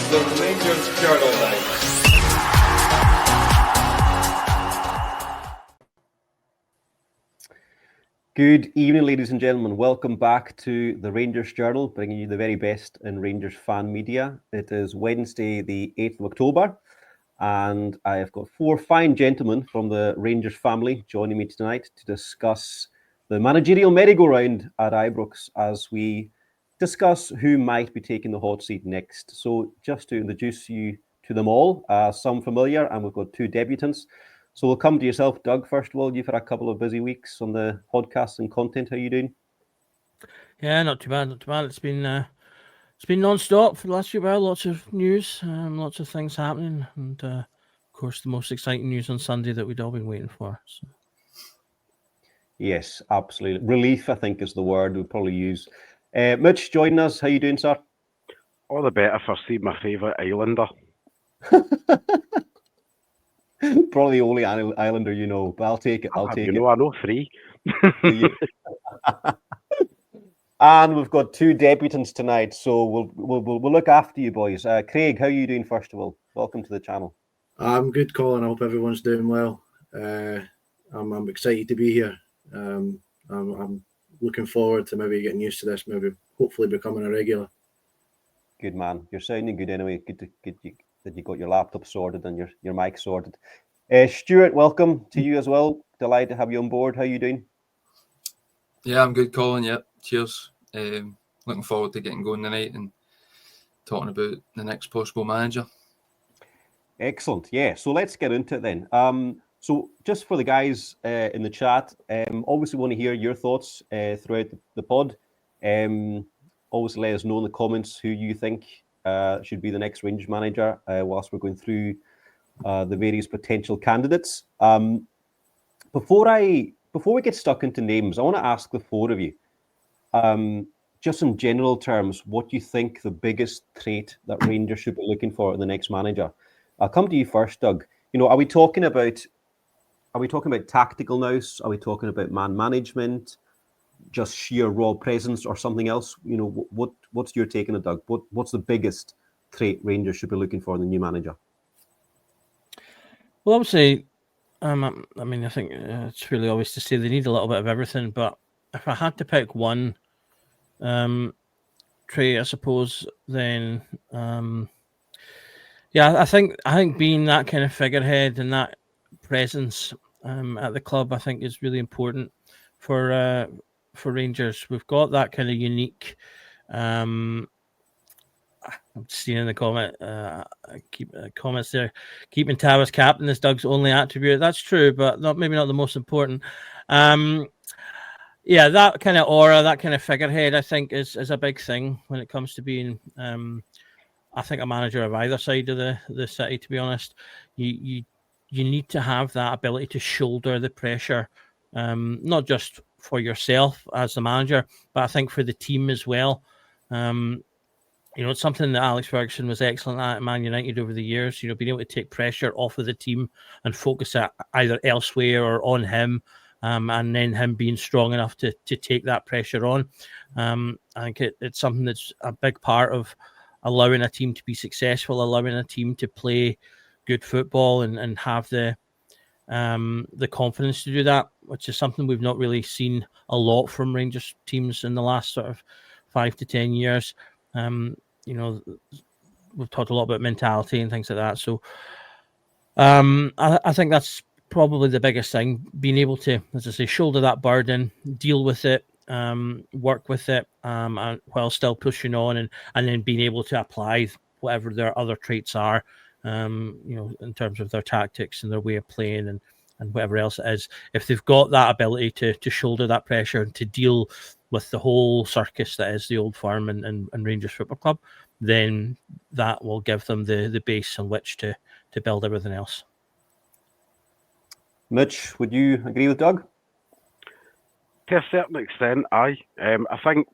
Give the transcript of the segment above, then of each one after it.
the Rangers Journal now. Good evening, ladies and gentlemen. Welcome back to the Rangers Journal, bringing you the very best in Rangers fan media. It is Wednesday, the 8th of October, and I have got four fine gentlemen from the Rangers family joining me tonight to discuss the managerial merry-go-round at Ibrox as we discuss who might be taking the hot seat next. So just to introduce you to them all, some familiar, and we've got two debutants. So we'll come to yourself, Doug. First of all, you've had a couple of busy weeks on the podcast and content. How are you doing? Yeah, not too bad. It's been non-stop for the last few while. Lots of news, lots of things happening, and of course, the most exciting news on Sunday that we'd all been waiting for. So. Yes, absolutely. Relief, I think, is the word we'd probably use. Mitch, joining us. How you doing, sir? All the better for seeing my favourite Islander. Probably the only Islander you know, but I'll take it. I'll take it. I know three. And we've got two debutants tonight, so we'll look after you boys. Craig, how are you doing? First of all, welcome to the channel. I'm good, Colin. I hope everyone's doing well. I'm excited to be here. I'm looking forward to maybe getting used to this. Maybe hopefully becoming a regular. Good man. You're sounding good anyway. Good to get you. That you got your laptop sorted and your mic sorted. Stuart, welcome to you as well. Delighted to have you on board. How are you doing? Yeah, I'm good, Colin. Yep, cheers. Looking forward to getting going tonight and talking about the next possible manager. Excellent. Yeah, so let's get into it then. So just for the guys in the chat, obviously want to hear your thoughts throughout the pod. Obviously let us know in the comments who you think should be the next Rangers manager whilst we're going through the various potential candidates. Before we get stuck into names, I want to ask the four of you, just in general terms, what you think the biggest trait that Rangers should be looking for in the next manager. I'll come to you first, Doug. You know, are we talking about tactical nous? Are we talking about man management? Just sheer raw presence or something else? You know, what's your take on it, Doug? What's the biggest trait Rangers should be looking for in the new manager? Well, I would say, I think it's really obvious to say they need a little bit of everything. But if I had to pick one trait, I suppose, then I think being that kind of figurehead and that presence at the club, I think, is really important for Rangers. We've got that kind of unique. I'm seeing in the comment, comments there. Keeping Tab as captain is Doug's only attribute. That's true, but maybe not the most important. That kind of aura, that kind of figurehead, I think, is a big thing when it comes to being. I think a manager of either side of the city. To be honest, you need to have that ability to shoulder the pressure, not just for yourself as the manager, but I think for the team as well. It's something that Alex Ferguson was excellent at Man United over the years, being able to take pressure off of the team and focus it either elsewhere or on him, and then him being strong enough to take that pressure on. I think it's something that's a big part of allowing a team to be successful, allowing a team to play good football and have the confidence to do that, which is something we've not really seen a lot from Rangers teams in the last sort of 5 to 10 years. We've talked a lot about mentality and things like that. So I think that's probably the biggest thing, being able to, as I say, shoulder that burden, deal with it, work with it, and while still pushing on and then being able to apply whatever their other traits are, in terms of their tactics and their way of playing and whatever else it is. If they've got that ability to shoulder that pressure and to deal with the whole circus that is the Old Firm and Rangers Football Club, then that will give them the base on which to build everything else. Mitch, would you agree with Doug? To a certain extent, I think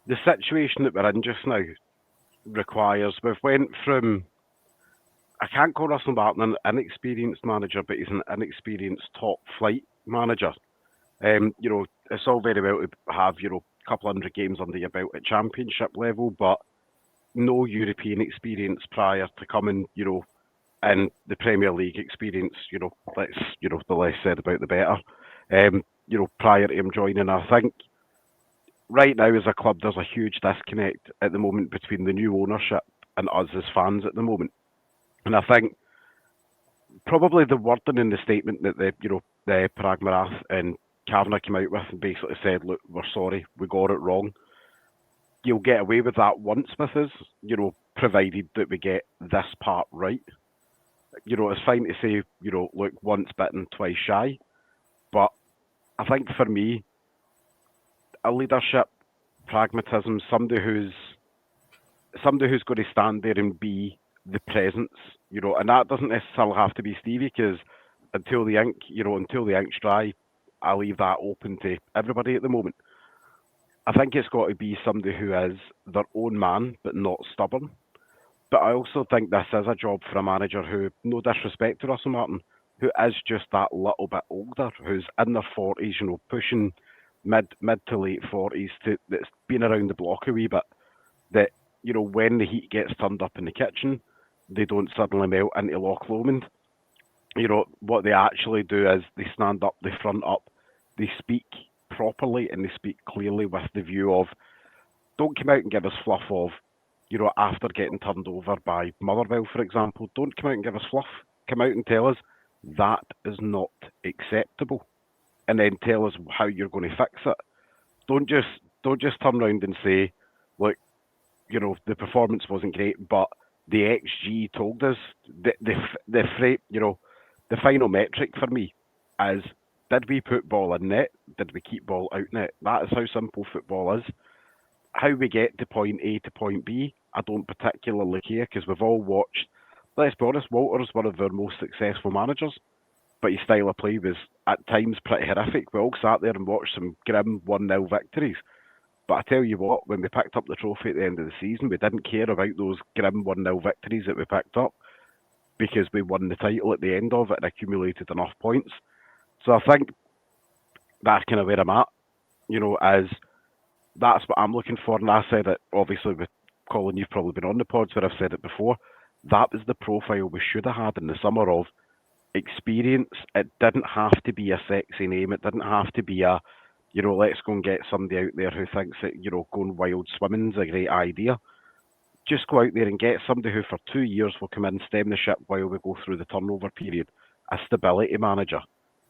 the situation that we're in just now requires, we've went from, I can't call Russell Martin an inexperienced manager, but he's an inexperienced top flight manager. It's all very well to have, a couple hundred games under your belt at championship level, but no European experience prior to coming, and the Premier League experience, the less said about the better. Prior to him joining, I think right now as a club, there's a huge disconnect at the moment between the new ownership and us as fans at the moment. And I think probably the wording in the statement that the Pragmarath and Kavanagh came out with and basically said, look, we're sorry, we got it wrong. You'll get away with that once with us, provided that we get this part right. It's fine to say, look, once bitten, twice shy. But I think for me, a leadership, pragmatism, somebody who's going to stand there and be the presence, and that doesn't necessarily have to be Stevie, because until the ink's dry, I leave that open to everybody at the moment. I think it's got to be somebody who is their own man, but not stubborn. But I also think this is a job for a manager who, no disrespect to Russell Martin, who is just that little bit older, who's in their 40s, pushing mid to late 40s, that's been around the block a wee bit, that, when the heat gets turned up in the kitchen, they don't suddenly melt into Loch Lomond. What they actually do is they stand up, they front up, they speak properly and they speak clearly with the view of, don't come out and give us fluff of, after getting turned over by Motherwell, for example, don't come out and give us fluff. Come out and tell us that is not acceptable, and then tell us how you're going to fix it. Don't just turn around and say, look, the performance wasn't great, but the XG told us. The final metric for me is, did we put ball in net? Did we keep ball out net? That is how simple football is. How we get to point A to point B, I don't particularly care, because we've all watched, let's be honest, Walter's one of our most successful managers, but his style of play was at times pretty horrific. We all sat there and watched some grim 1-0 victories. But I tell you what, when we picked up the trophy at the end of the season, we didn't care about those grim 1-0 victories that we picked up, because we won the title at the end of it and accumulated enough points. So I think that's kind of where I'm at, as that's what I'm looking for. And I said it, obviously, with Colin, you've probably been on the pods where I've said it before. That was the profile we should have had in the summer of experience. It didn't have to be a sexy name. It didn't have to be a, let's go and get somebody out there who thinks that, going wild swimming's a great idea. Just go out there and get somebody who for 2 years will come in, stem the ship while we go through the turnover period, a stability manager.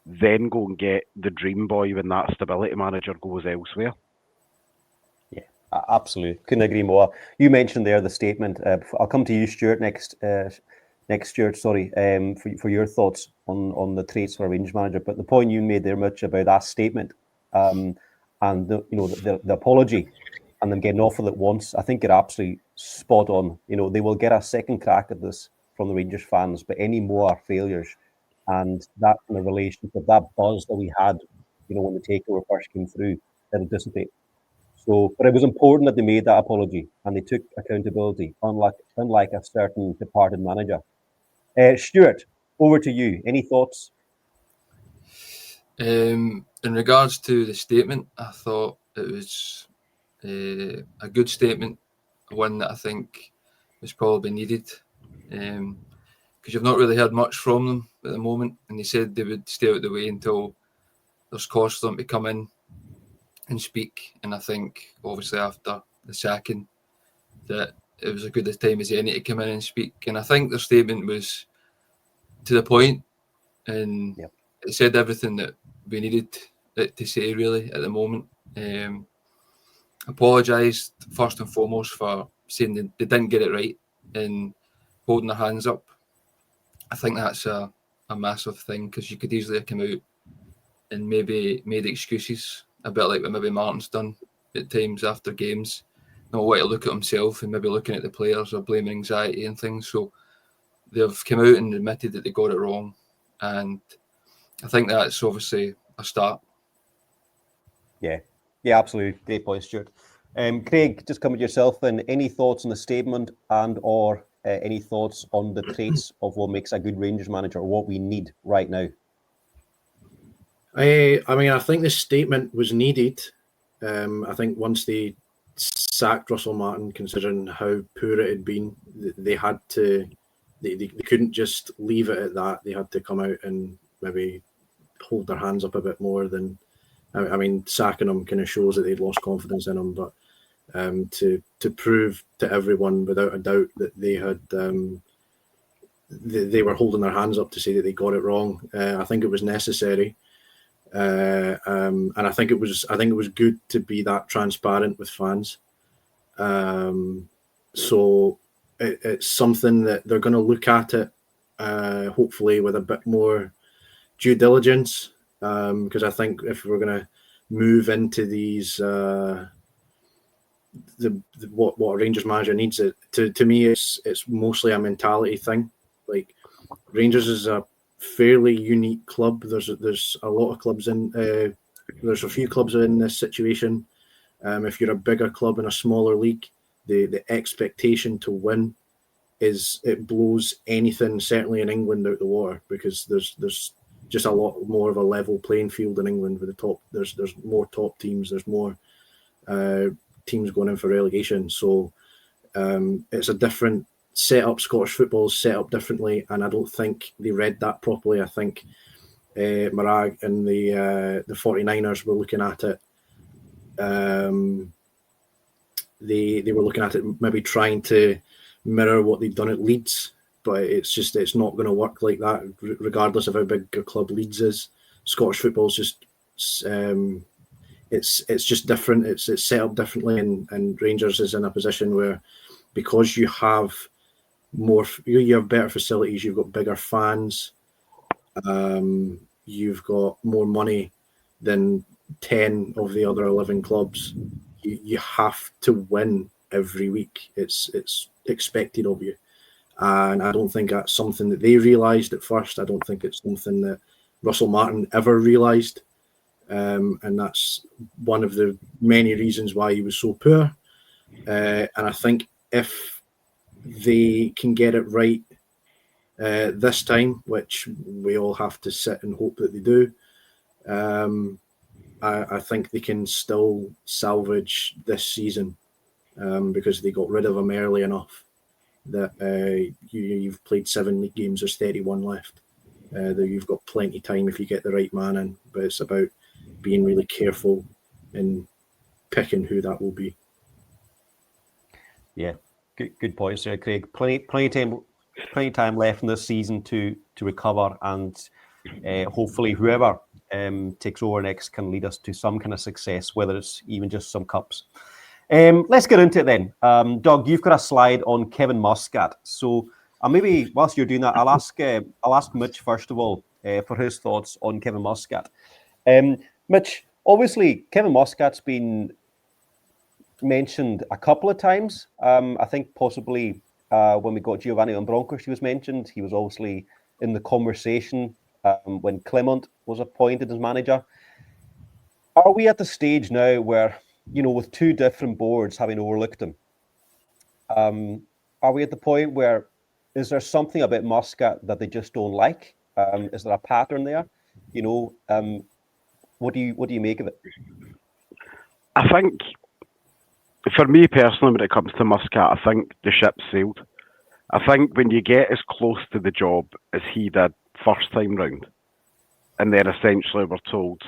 Then go and get the dream boy when that stability manager goes elsewhere. Yeah, absolutely. Couldn't agree more. You mentioned there the statement. I'll come to you, Stuart, next, Stuart, for your thoughts on the traits for a Rangers manager. But the point you made there, Mitch, about that statement and the apology and them getting off with it once, I think you're absolutely spot on. They will get a second crack at this from the Rangers fans, but any more failures and that kind of relationship, that buzz that we had, when the takeover first came through, it'll dissipate. So, but it was important that they made that apology and they took accountability, unlike a certain departed manager. Stuart, over to you. Any thoughts? In regards to the statement, I thought it was a good statement, one that I think was probably needed, because you've not really heard much from them at the moment, and they said they would stay out of the way until there's cause for them to come in and speak. And I think, obviously, after the sacking, that it was as good a time as any to come in and speak. And I think their statement was to the point, and it said everything that we needed it to say, really, at the moment. Apologised, first and foremost, for saying they didn't get it right and holding their hands up. I think that's a massive thing, because you could easily have come out and maybe made excuses, a bit like what maybe Martin's done at times after games, not wanting to look at himself and maybe looking at the players or blaming anxiety and things. So they've come out and admitted that they got it wrong, and I think that's obviously a start. Yeah, absolutely. Great point, Stuart. Craig, just come with yourself and any thoughts on the statement and or any thoughts on the traits of what makes a good Rangers manager, or what we need right now? I think the statement was needed. I think once they sacked Russell Martin, considering how poor it had been. They had to. They couldn't just leave it at that. They had to come out and maybe hold their hands up a bit more than. I mean, sacking him kind of shows that they'd lost confidence in him, but to prove to everyone without a doubt that they had they were holding their hands up to say that they got it wrong. I think it was necessary, and I think it was good to be that transparent with fans. So it's something that they're going to look at it, hopefully with a bit more due diligence, because I think if we're going to move into these, what a Rangers manager needs, to me, it's mostly a mentality thing. Like, Rangers is a fairly unique club. There's a lot of clubs in. There's a few clubs in this situation. If you're a bigger club in a smaller league, the expectation to win it blows anything, certainly in England, out the water, because there's just a lot more of a level playing field in England with the top. There's more top teams. There's more teams going in for relegation. So it's a different setup. Scottish football is set up differently, and I don't think they read that properly. I think Marag and the 49ers were looking at it. They were looking at it, maybe trying to mirror what they've done at Leeds, but it's not going to work like that, regardless of how big a club Leeds is. Scottish football is just it's just different. It's set up differently, and Rangers is in a position where, because you have better facilities, you've got bigger fans, you've got more money than 10 of the other 11 clubs. You have to win every week. It's expected of you. And I don't think that's something that they realised at first. I don't think it's something that Russell Martin ever realised. And that's one of the many reasons why he was so poor. And I think if they can get it right this time, which we all have to sit and hope that they do, I think they can still salvage this season, because they got rid of him early enough that you've played 7 league games, there's 31 left. You've got plenty of time if you get the right man in, but it's about being really careful in picking who that will be. Yeah, good points there, Craig. Plenty time left in this season to recover, and hopefully whoever takes over next can lead us to some kind of success, whether it's even just some cups. Let's get into it then. Doug, you've got a slide on Kevin Muscat. So maybe whilst you're doing that, I'll ask Mitch first of all for his thoughts on Kevin Muscat. Mitch, obviously Kevin Muscat's been mentioned a couple of times. I think possibly when we got Giovanni Ambronkos, he was mentioned. He was obviously in the conversation when Clement was appointed as manager. Are we at the stage now where, with 2 different boards having overlooked him, are we at the point where, is there something about Muscat that they just don't like? Is there a pattern there? What do you make of it? I think, for me personally, when it comes to Muscat, I think the ship's sailed. I think when you get as close to the job as he did first time round, and then essentially we're told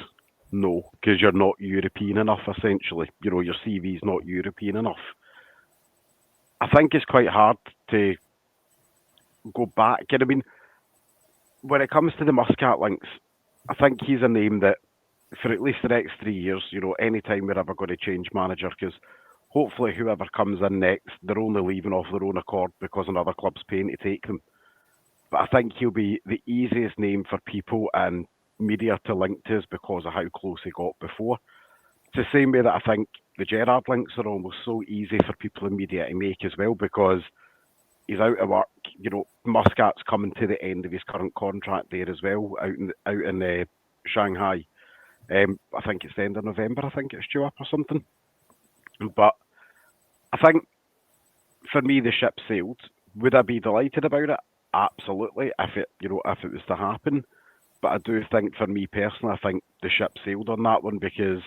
no, because you're not European enough, essentially. Your CV's not European enough. I think it's quite hard to go back. And I mean, when it comes to the Muscat links, I think he's a name that, for at least the next 3 years, anytime we're ever going to change manager, because hopefully whoever comes in next, they're only leaving off their own accord because another club's paying to take them. But I think he'll be the easiest name for people and media to link to us because of how close he got before. It's the same way that I think the Gerrard links are almost so easy for people in media to make as well, because he's out of work. Muscat's coming to the end of his current contract there as well, out in Shanghai. I think it's the end of November. I think it's due up or something. But I think, for me, the ship sailed. Would I be delighted about it? Absolutely, if it was to happen. But I do think, for me personally, I think the ship sailed on that one, because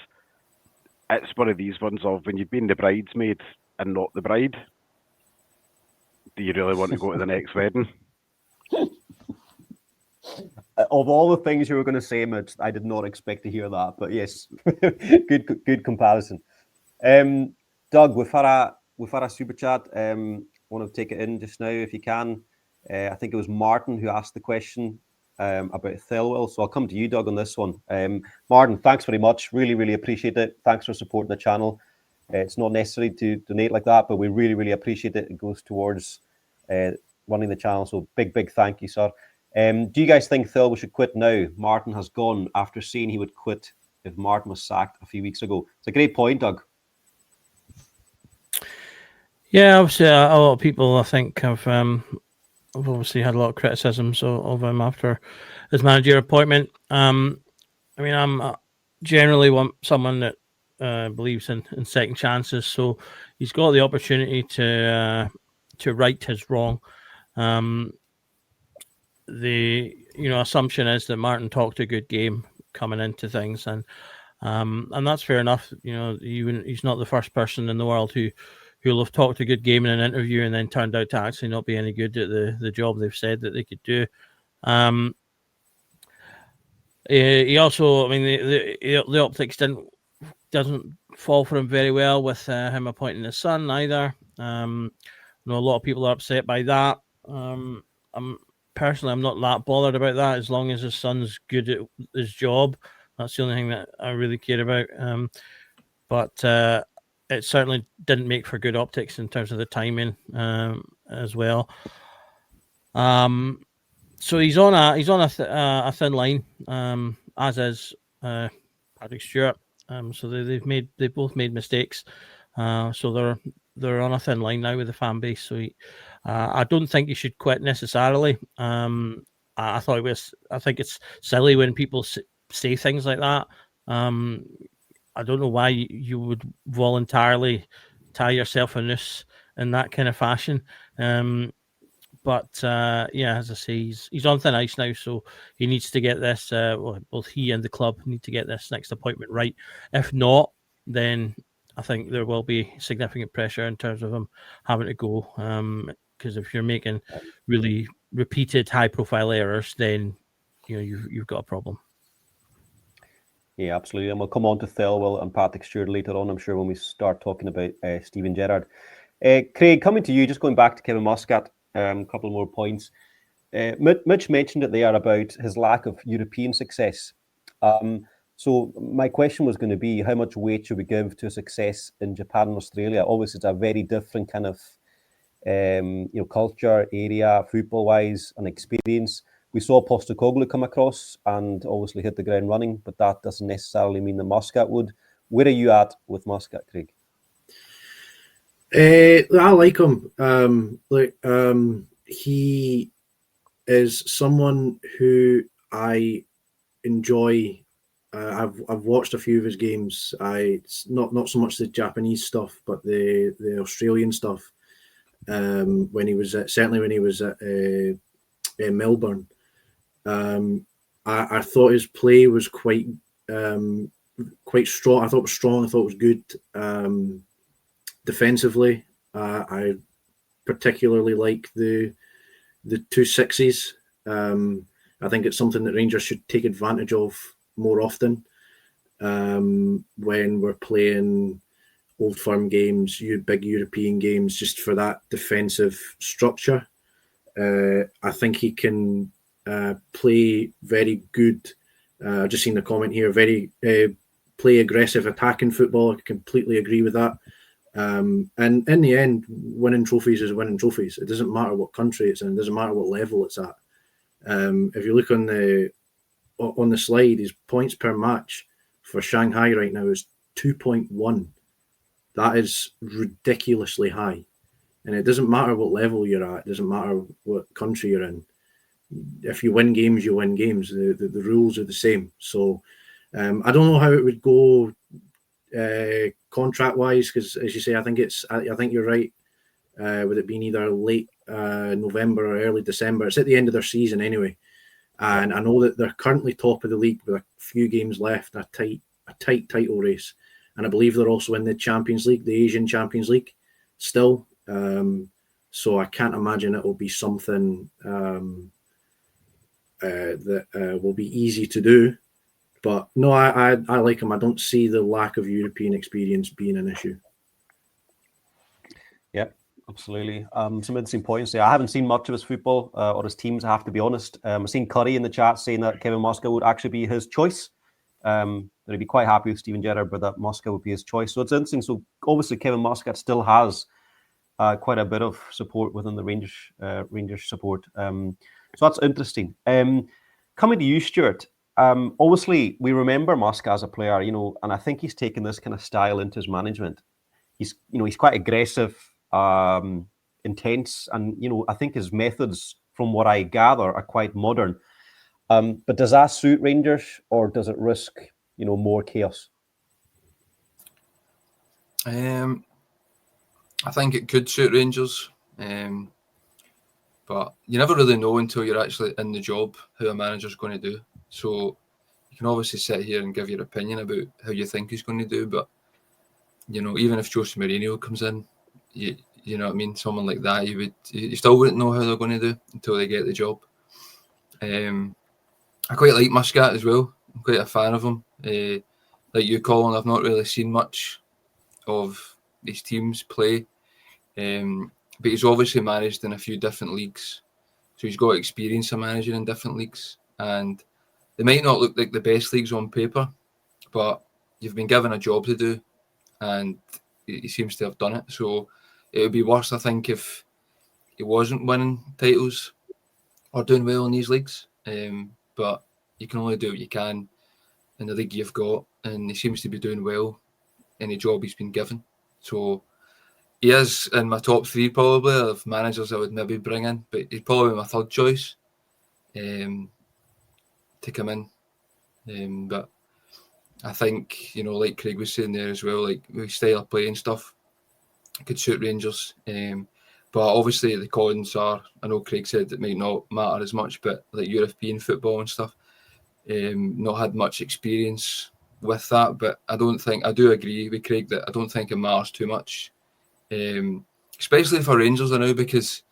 it's one of these ones of when you've been the bridesmaid and not the bride, do you really want to go to the next wedding? Of all the things you were going to say, Mitch, I did not expect to hear that. But yes, good comparison. Doug, we've had a super chat. Want to take it in just now if you can. I think it was Martin who asked the question about Thelwell. So I'll come to you, Doug, on this one. Martin, thanks very much. Really appreciate it. Thanks for supporting the channel. It's not necessary to donate like that, but we really appreciate it. It goes towards running the channel. So big thank you, sir. Do you guys think Thelwell should quit now? Martin has gone after saying he would quit if Martin was sacked a few weeks ago. It's a great point, Doug. Yeah, obviously a lot of people, I think, have obviously had a lot of criticisms of him after his manager appointment. I mean, I'm generally someone that believes in second chances, so he's got the opportunity to right his wrong. The assumption is that Martin talked a good game coming into things, and that's fair enough. He's not the first person in the world who'll have talked a good game in an interview and then turned out to actually not be any good at the job they've said that they could do. He also, I mean, the optics doesn't fall for him very well with him appointing his son either. I know a lot of people are upset by that. I'm not that bothered about that as long as his son's good at his job. That's the only thing that I really care about. But it certainly didn't make for good optics in terms of the timing as well. So he's on a thin line, as is Patrick Stewart. So they both made mistakes. So they're on a thin line now with the fan base. So I don't think he should quit necessarily. I think it's silly when people say things like that. I don't know why you would voluntarily tie yourself a noose in that kind of fashion. But as I say, he's on thin ice now, so he needs to get this. Both he and the club need to get this next appointment right. If not, then I think there will be significant pressure in terms of him having to go. Because if you're making really repeated high-profile errors, then you've got a problem. Yeah, absolutely. And we'll come on to Thelwell and Patrick Stewart later on, I'm sure, when we start talking about Steven Gerrard. Craig, coming to you, just going back to Kevin Muscat, a couple more points. Mitch mentioned it there about his lack of European success. So my question was going to be, how much weight should we give to success in Japan and Australia? Obviously, it's a very different kind of culture, area, football-wise, and experience. We saw Postecoglou come across and obviously hit the ground running, but that doesn't necessarily mean that Muscat would. Where are you at with Muscat, Craig? I like him. He is someone who I enjoy. I've watched a few of his games. It's not so much the Japanese stuff, but the Australian stuff. When he was at Melbourne. I thought his play was quite strong. I thought it was strong. I thought it was good defensively. I particularly like the 2 sixes. I think it's something that Rangers should take advantage of more often when we're playing Old Firm games, big European games, just for that defensive structure. I think he can play very good. I've just seen the comment here. Very play aggressive attacking football. I completely agree with that. And in the end, winning trophies is winning trophies. It doesn't matter what country it's in. It doesn't matter what level it's at. If you look on the slide, his points per match for Shanghai right now is 2.1. That is ridiculously high. And it doesn't matter what level you're at. It doesn't matter what country you're in. If you win games, you win games. The rules are the same. So I don't know how it would go contract-wise, because as you say, I think you're right. With it being either late November or early December, it's at the end of their season anyway. And I know that they're currently top of the league with a few games left, a tight title race. and I believe they're also in the Champions League, the Asian Champions League, still. So I can't imagine it will be something that will be easy to do. But no, I like him. I don't see the lack of European experience being an issue. Yeah, absolutely. Some interesting points there. I haven't seen much of his football or his teams, I have to be honest. I've seen Curry in the chat saying that Kevin Muscat would actually be his choice. That he'd be quite happy with Steven Gerrard, but that Muscat would be his choice. So it's interesting. So obviously Kevin Muscat still has quite a bit of support within the Rangers support. So that's interesting. Coming to you, Stuart. Obviously, we remember Muscat as a player, and I think he's taken this kind of style into his management. He's quite aggressive, intense, and I think his methods, from what I gather, are quite modern. But does that suit Rangers, or does it risk, more chaos? I think it could suit Rangers, but you never really know until you're actually in the job how a manager's going to do. So you can obviously sit here and give your opinion about how you think he's going to do, but even if Jose Mourinho comes in, you know what I mean, someone like that, you still wouldn't know how they're going to do until they get the job. I quite like Muscat as well. I'm quite a fan of him. Like you, Colin, I've not really seen much of these teams play, but he's obviously managed in a few different leagues, so he's got experience of managing in different leagues, and they might not look like the best leagues on paper, but you've been given a job to do, and he seems to have done it. So it would be worse, I think, if he wasn't winning titles or doing well in these leagues. But you can only do what you can in the league you've got, and he seems to be doing well in the job he's been given. So he is in my top three probably of managers I would maybe bring in, but he's probably my third choice to come in. But I think, like Craig was saying there as well, like with style of play and stuff, it could suit Rangers. But obviously the cons are, I know Craig said it might not matter as much, but like European football and stuff, not had much experience with that. But I do agree with Craig that I don't think it matters too much, especially for Rangers, I know, because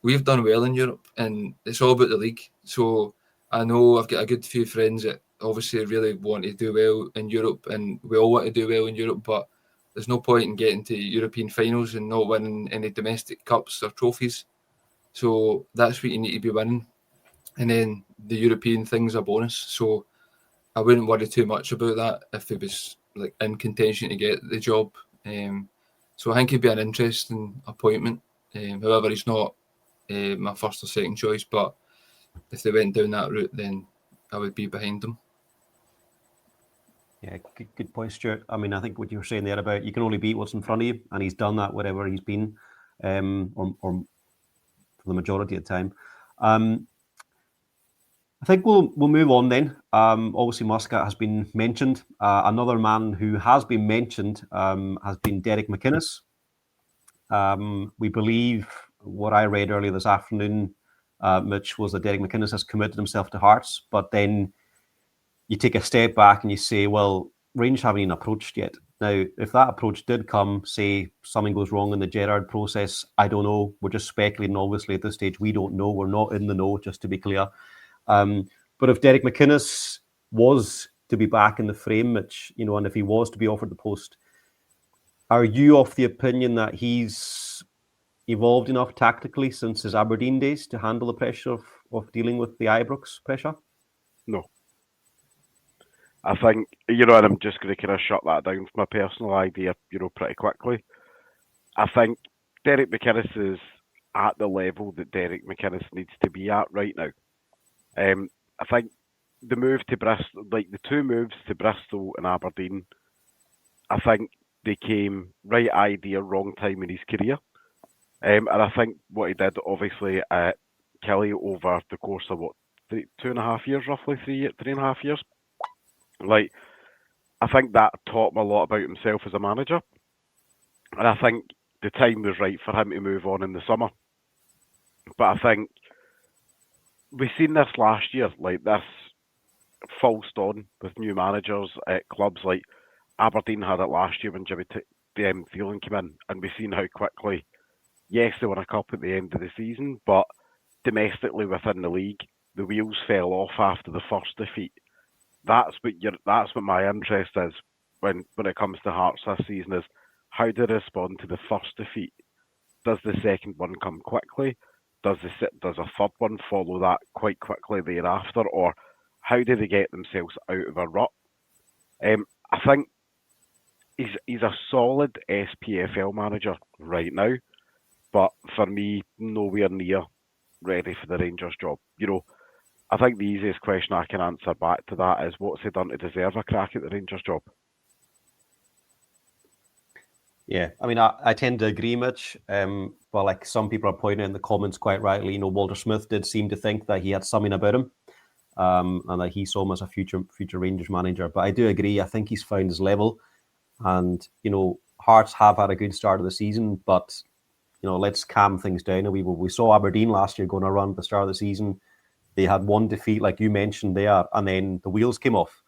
we've done well in Europe and it's all about the league. So I know I've got a good few friends that obviously really want to do well in Europe, and we all want to do well in Europe, but there's no point in getting to European finals and not winning any domestic cups or trophies. So that's what you need to be winning. And then the European thing's a bonus. So I wouldn't worry too much about that if it was like in contention to get the job. So I think he'd be an interesting appointment. However, he's not my first or second choice, but if they went down that route, then I would be behind them. Yeah, good point, Stuart. I mean, I think what you were saying there about you can only beat what's in front of you, and he's done that wherever he's been, or for the majority of the time. I think we'll move on then. Obviously, Muscat has been mentioned. Another man who has been mentioned has been Derek McInnes. We believe what I read earlier this afternoon, Mitch, was that Derek McInnes has committed himself to Hearts, but then you take a step back and you say, well, Rangers haven't even approached yet. Now, if that approach did come, say something goes wrong in the Gerrard process, I don't know. We're just speculating, obviously, at this stage. We don't know. We're not in the know, just to be clear. But if Derek McInnes was to be back in the frame, Mitch, and if he was to be offered the post, are you of the opinion that he's evolved enough tactically since his Aberdeen days to handle the pressure of dealing with the Ibrox pressure? No. I think, and I'm just going to kind of shut that down for my personal idea, pretty quickly. I think Derek McInnes is at the level that Derek McInnes needs to be at right now. I think the move to Bristol, like the two moves to Bristol and Aberdeen, I think they came right idea, wrong time in his career. And I think what he did, obviously, at Kelly over the course of 2.5 years, roughly 3.5 years. Like, I think that taught him a lot about himself as a manager. And I think the time was right for him to move on in the summer. But I think we've seen this last year, like this full on with new managers at clubs like Aberdeen had it last year when Jimmy Thielen came in, and we've seen how quickly, yes, they won a cup at the end of the season, but domestically within the league, the wheels fell off after the first defeat. That's what my interest is when it comes to Hearts this season, is how do they respond to the first defeat? Does the second one come quickly? Does a third one follow that quite quickly thereafter? Or how do they get themselves out of a rut? I think he's a solid SPFL manager right now, but for me, nowhere near ready for the Rangers job. I think the easiest question I can answer back to that is, what's he done to deserve a crack at the Rangers job? Yeah, I mean, I tend to agree, Mitch. But like some people are pointing out in the comments quite rightly, Walter Smith did seem to think that he had something about him, and that he saw him as a future Rangers manager. But I do agree. I think he's found his level, and Hearts have had a good start of the season, but let's calm things down. We saw Aberdeen last year going a run at the start of the season. They had one defeat, like you mentioned there, and then the wheels came off.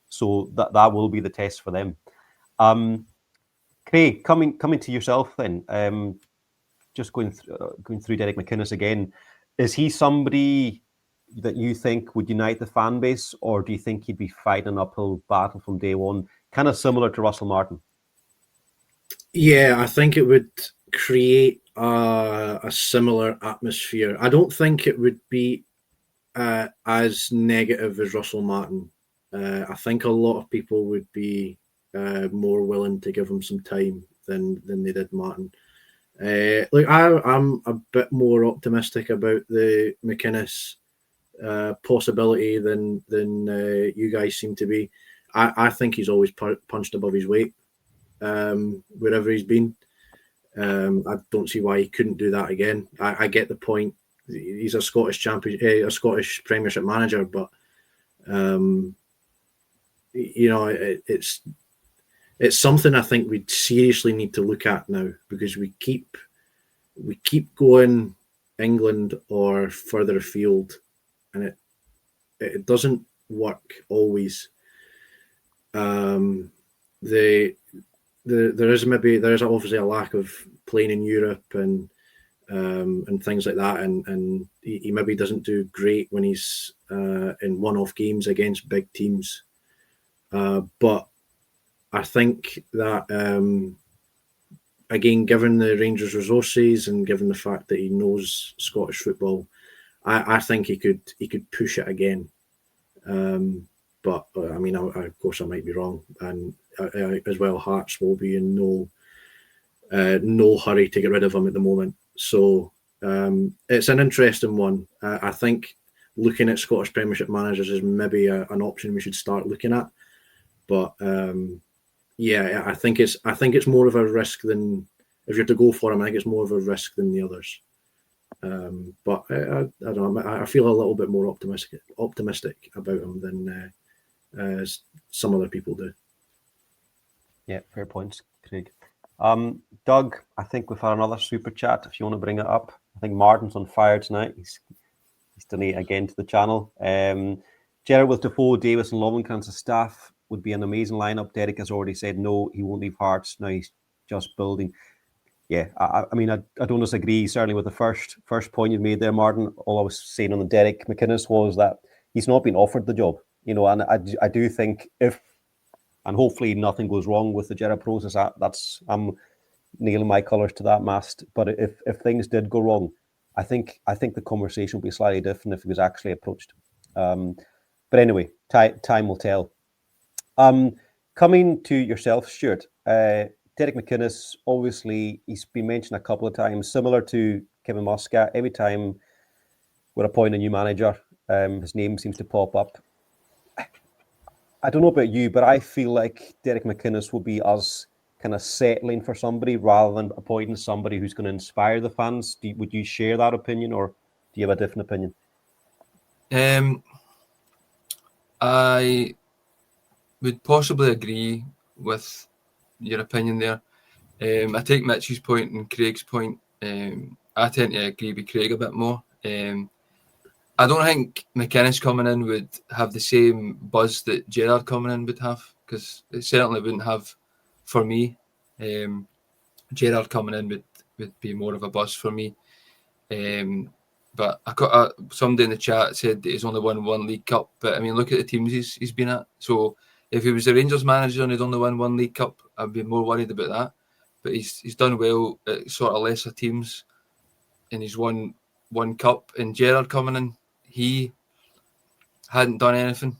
So that will be the test for them. Craig, coming to yourself then, just going through Derek McInnes again, is he somebody that you think would unite the fan base, or do you think he'd be fighting an uphill battle from day one, kind of similar to Russell Martin? Yeah, I think it would create a similar atmosphere. I don't think it would be as negative as Russell Martin. I think a lot of people would be more willing to give him some time than they did Martin. I'm a bit more optimistic about the McInnes possibility than you guys seem to be. I think he's always punched above his weight wherever he's been. I don't see why he couldn't do that again. I get the point. He's a Scottish champion, a Scottish Premiership manager, but it's something I think we seriously need to look at now, because we keep going England or further afield, and it doesn't work always. There is obviously a lack of playing in Europe and things like that, and he maybe doesn't do great when he's in one-off games against big teams. But I think that again, given the Rangers' resources and given the fact that he knows Scottish football, I think he could push it again. But I mean, of course, I might be wrong, and as well, Hearts will be in no hurry to get rid of him at the moment. So it's an interesting one. I think looking at Scottish Premiership managers is maybe an option we should start looking at. But yeah, I think it's more of a risk than, if you're to go for him, I think it's more of a risk than the others. But I don't know. I feel a little bit more optimistic about him than some other people do. Yeah, fair points, Craig. Doug, I think we've had another super chat. If you want to bring it up, I think Martin's on fire tonight. He's donating again to the channel. Gerrard with Defoe, Davis, and Lovenkrands as staff would be an amazing lineup. Derek has already said no, he won't leave Hearts. Now he's just building. Yeah, I mean, I don't disagree certainly with the first point you made there, Martin. All I was saying on the Derek McInnes was that he's not been offered the job, and I do think if, and hopefully nothing goes wrong with the Gerrard process, I'm nailing my colours to that mast. But if things did go wrong, I think the conversation would be slightly different if he was actually approached. But anyway, time will tell. Coming to yourself, Stuart, Derek McInnes, obviously, he's been mentioned a couple of times, similar to Kevin Muscat. Every time we're appointing a new manager, his name seems to pop up. I don't know about you, but I feel like Derek McInnes will be us kind of settling for somebody rather than appointing somebody who's going to inspire the fans. Would you share that opinion, or do you have a different opinion? I would possibly agree with your opinion there. I take Mitch's point and Craig's point. I tend to agree with Craig a bit more. I don't think McInnes coming in would have the same buzz that Gerrard coming in would have. because it certainly wouldn't have for me. Gerrard coming in would be more of a buzz for me. But somebody in the chat said that he's only won one League Cup. But I mean, look at the teams he's been at. So if he was the Rangers manager and he'd only won one League Cup, I'd be more worried about that. But he's done well at sort of lesser teams, and he's won one cup. And Gerrard coming in, he hadn't done anything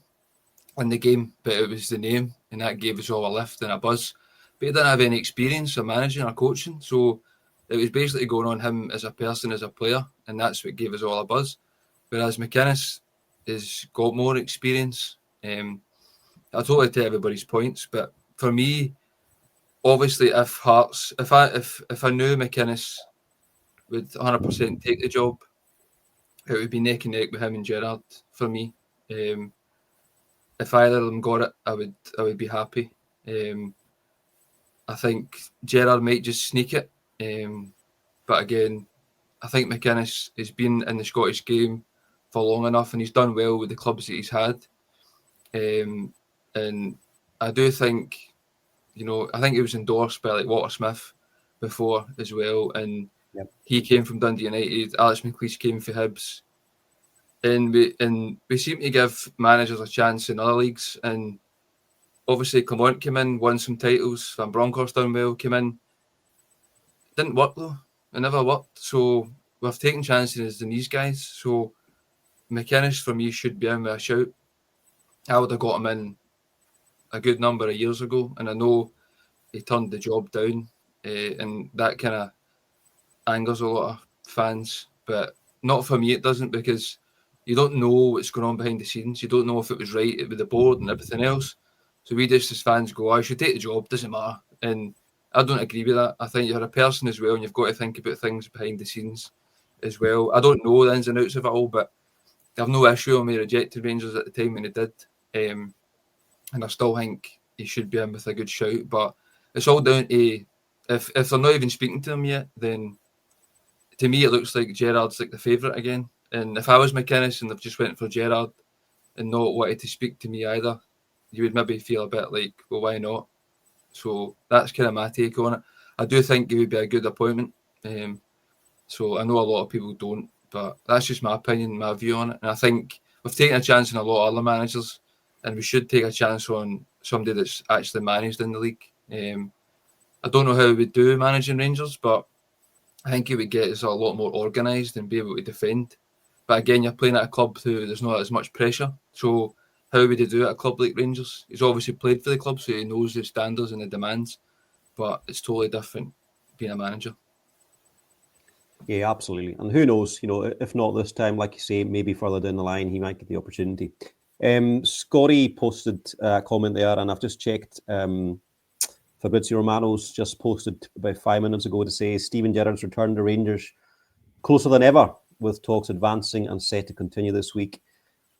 in the game, but it was the name, and that gave us all a lift and a buzz. But he didn't have any experience of managing or coaching, so it was basically going on him as a person, as a player, and that's what gave us all a buzz. Whereas McInnes has got more experience. I totally take everybody's points, but for me, obviously, if I knew McInnes would 100% take the job, it would be neck and neck with him and Gerrard for me. If either of them got it, I would be happy. I think Gerrard might just sneak it. But again, I think McInnes has been in the Scottish game for long enough, and he's done well with the clubs that he's had. And I do think, I think he was endorsed by like Walter Smith before as well, and he came from Dundee United. Alex McLeish came for Hibs, and we seem to give managers a chance in other leagues. And obviously, Clement came in, won some titles. Van Bronckhorst done well, came in. Didn't work though. It never worked. So we've taken chances in these guys. So McInnes for me should be in with a shout. I would have got him in a good number of years ago, and I know he turned the job down, and that kind of angers a lot of fans. But not for me, it doesn't, because you don't know what's going on behind the scenes. You don't know if it was right with the board and everything else. So we just as fans go, I should take the job, doesn't matter. And I don't agree with that. I think you're a person as well, and you've got to think about things behind the scenes as well. I don't know the ins and outs of it all, but I have no issue when he rejected Rangers at the time when he did. And I still think he should be in with a good shout. But it's all down to, if they're not even speaking to him yet, then to me it looks like Gerrard's like the favourite again. And if I was McInnes and they've just went for Gerrard and not wanted to speak to me either, you would maybe feel a bit like, well, why not? So that's kind of my take on it. I do think it would be a good appointment. So I know a lot of people don't, but that's just my opinion, my view on it. And I think we've taken a chance on a lot of other managers, and we should take a chance on somebody that's actually managed in the league. I don't know how we would do managing Rangers, but I think it would get us a lot more organised and be able to defend. But again, you're playing at a club who there's not as much pressure. So how would he do at a club like Rangers? He's obviously played for the club, so he knows the standards and the demands, but it's totally different being a manager. Yeah, absolutely. And who knows, if not this time, like you say, maybe further down the line, he might get the opportunity. Scotty posted a comment there, and I've just checked. Fabrizio Romano's just posted about 5 minutes ago to say Steven Gerrard's return to Rangers closer than ever, with talks advancing and set to continue this week.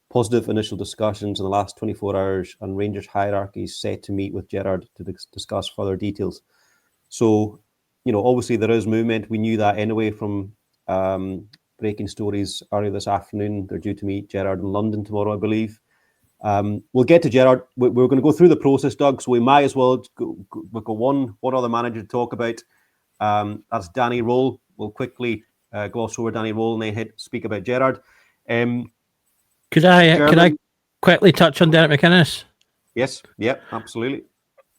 Positive initial discussions in the last 24 hours, and Rangers hierarchy is set to meet with Gerrard to discuss further details. So, obviously there is movement. We knew that anyway from breaking stories earlier this afternoon. They're due to meet Gerrard in London tomorrow, I believe. We'll get to Gerrard. We're going to go through the process, Doug, so we might as well we've got one other manager to talk about. That's Danny Roll. We'll quickly gloss over Danny Roll and then speak about Gerrard. Could I quickly touch on Derek McInnes? Yes, yep, absolutely.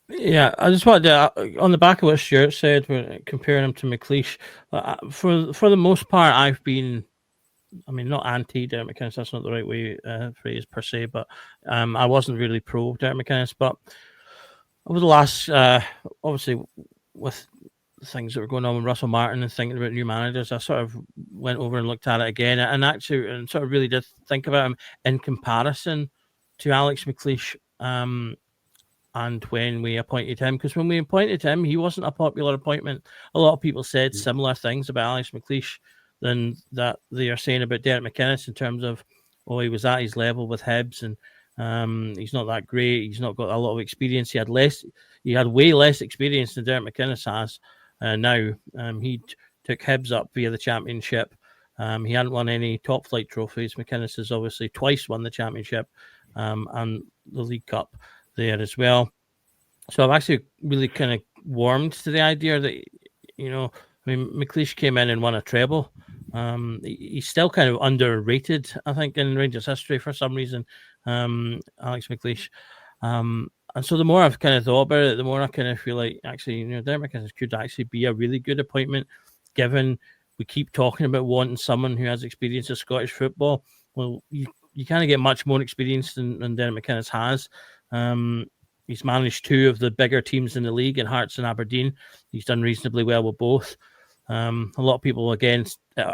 Yeah, I just wanted to, on the back of what Stuart said, we're comparing him to McLeish. For the most part, I've been, not anti Derek McInnes, that's not the right way phrase per se, but I wasn't really pro Derek McInnes. But over the last, obviously, with things that were going on with Russell Martin and thinking about new managers, I sort of went over and looked at it again, and sort of really did think about him in comparison to Alex McLeish. And when we appointed him, because when we appointed him, he wasn't a popular appointment. A lot of people said similar things about Alex McLeish than that they are saying about Derek McInnes in terms of, he was at his level with Hibs, and he's not that great. He's not got a lot of experience. He had way less experience than Derek McInnes has now. He took Hibs up via the Championship. He hadn't won any top flight trophies. McInnes has obviously twice won the Championship and the League Cup there as well. So I've actually really kind of warmed to the idea that, McLeish came in and won a treble. He's still kind of underrated, I think, in Rangers history for some reason, Alex McLeish. And so the more I've kind of thought about it, the more I kind of feel like actually, Derek McInnes could actually be a really good appointment, given we keep talking about wanting someone who has experience of Scottish football. Well, you kind of get much more experience than Derek McInnes has. He's managed two of the bigger teams in the league in Hearts and Aberdeen. He's done reasonably well with both. A lot of people, again,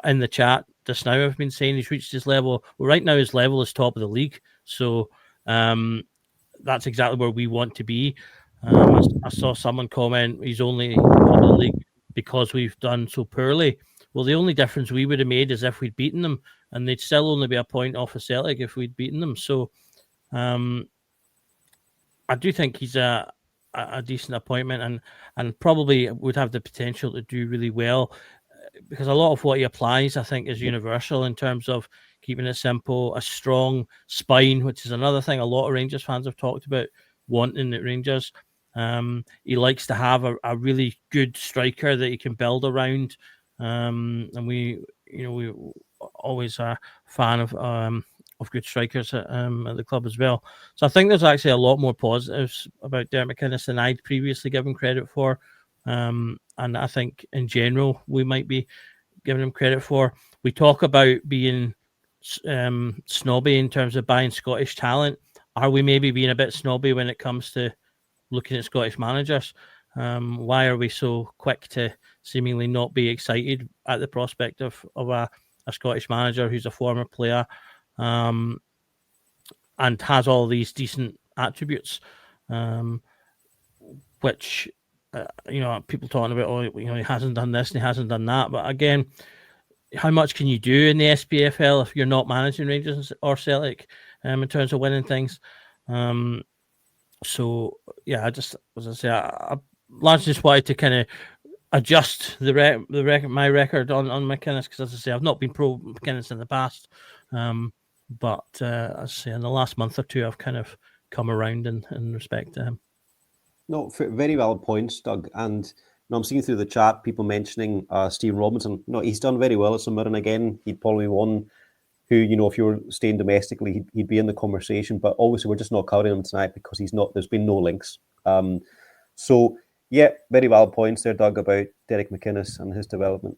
in the chat just now have been saying he's reached his level. Well, right now his level is top of the league. So that's exactly where we want to be. I saw someone comment he's only top of the league because we've done so poorly. Well, the only difference we would have made is if we'd beaten them, and they'd still only be a point off of Celtic if we'd beaten them. So I do think he's a decent appointment and probably would have the potential to do really well, because a lot of what he applies, I think, is universal in terms of keeping it simple, a strong spine, which is another thing a lot of Rangers fans have talked about wanting at Rangers. He likes to have a really good striker that he can build around. And we always are a fan of good strikers at the club as well. So I think there's actually a lot more positives about Derek McInnes than I'd previously given credit for. And I think in general, we might be giving him credit for. We talk about being snobby in terms of buying Scottish talent. Are we maybe being a bit snobby when it comes to looking at Scottish managers? Why are we so quick to seemingly not be excited at the prospect of a Scottish manager who's a former player and has all these decent attributes, which people talking about, he hasn't done this and he hasn't done that. But again, how much can you do in the SPFL if you're not managing Rangers or Celtic in terms of winning things? So yeah, I largely just wanted to kind of adjust my record on McInnes, because as I say, I've not been pro McInnes in the past, but as I say, in the last month or two, I've kind of come around in respect to him. No, very valid points, Doug. And I'm seeing through the chat people mentioning Stephen Robinson. He's done very well at St Mirren again. He'd probably one who, if you were staying domestically, he'd be in the conversation. But obviously, we're just not covering him tonight because he's not. There's been no links. So yeah, very valid points there, Doug, about Derek McInnes and his development.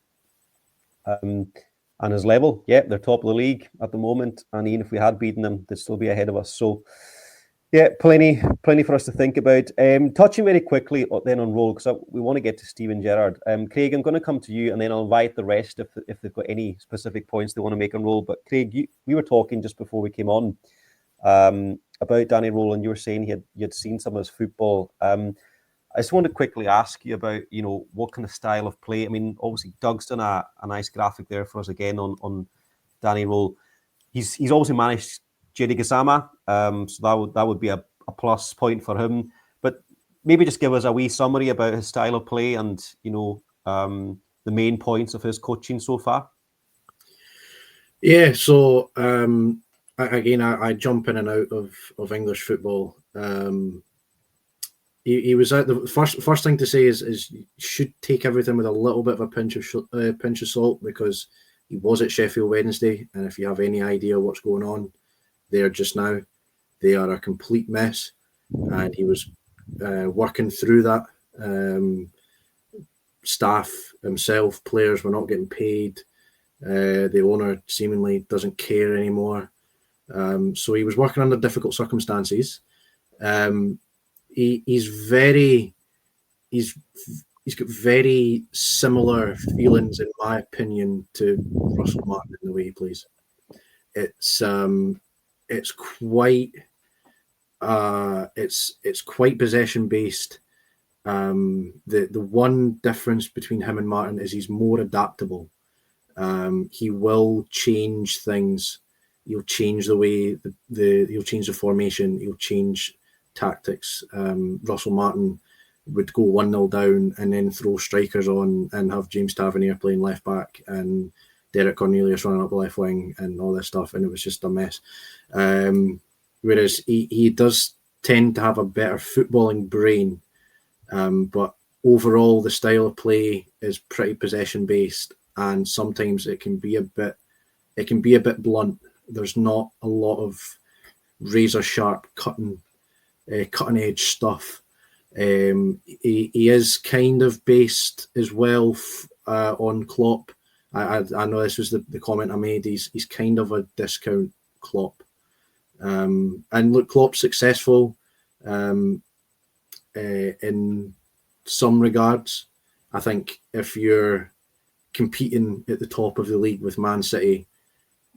And his level, yeah, they're top of the league at the moment. And even if we had beaten them, they'd still be ahead of us. So yeah, plenty for us to think about. Touching very quickly then on roll, because we want to get to Steven Gerrard. Craig, I'm going to come to you, and then I'll invite the rest if they've got any specific points they want to make on roll. But Craig, we were talking just before we came on about Danny Rowell, and you were saying you had seen some of his football. I just want to quickly ask you about what kind of style of play. I mean, obviously Doug's done a nice graphic there for us again on Danny Rowell. He's obviously managed Jerry Gassama, so that would be a plus point for him. But maybe just give us a wee summary about his style of play and the main points of his coaching so far. Yeah, so again, I jump in and out of English football. He was at the first thing to say is you should take everything with a little bit of a pinch of salt, because he was at Sheffield Wednesday, and if you have any idea what's going on there just now, they are a complete mess, and he was working through that. Staff himself, players were not getting paid. The owner seemingly doesn't care anymore. So he was working under difficult circumstances. He's got very similar feelings, in my opinion, to Russell Martin in the way he plays. It's quite possession based. The one difference between him and Martin is he's more adaptable. He will change things. He'll change the way he'll change the formation. He'll change tactics. Russell Martin would go 1-0 down and then throw strikers on and have James Tavernier playing left back and Derek Cornelius running up the left wing and all this stuff, and it was just a mess. Whereas he does tend to have a better footballing brain, But overall, the style of play is pretty possession based, and sometimes it can be a bit blunt. There's not a lot of razor sharp cutting edge stuff. He is kind of based as well on Klopp. I know this was the comment I made. He's kind of a discount Klopp. And look, Klopp's successful in some regards. I think if you're competing at the top of the league with Man City,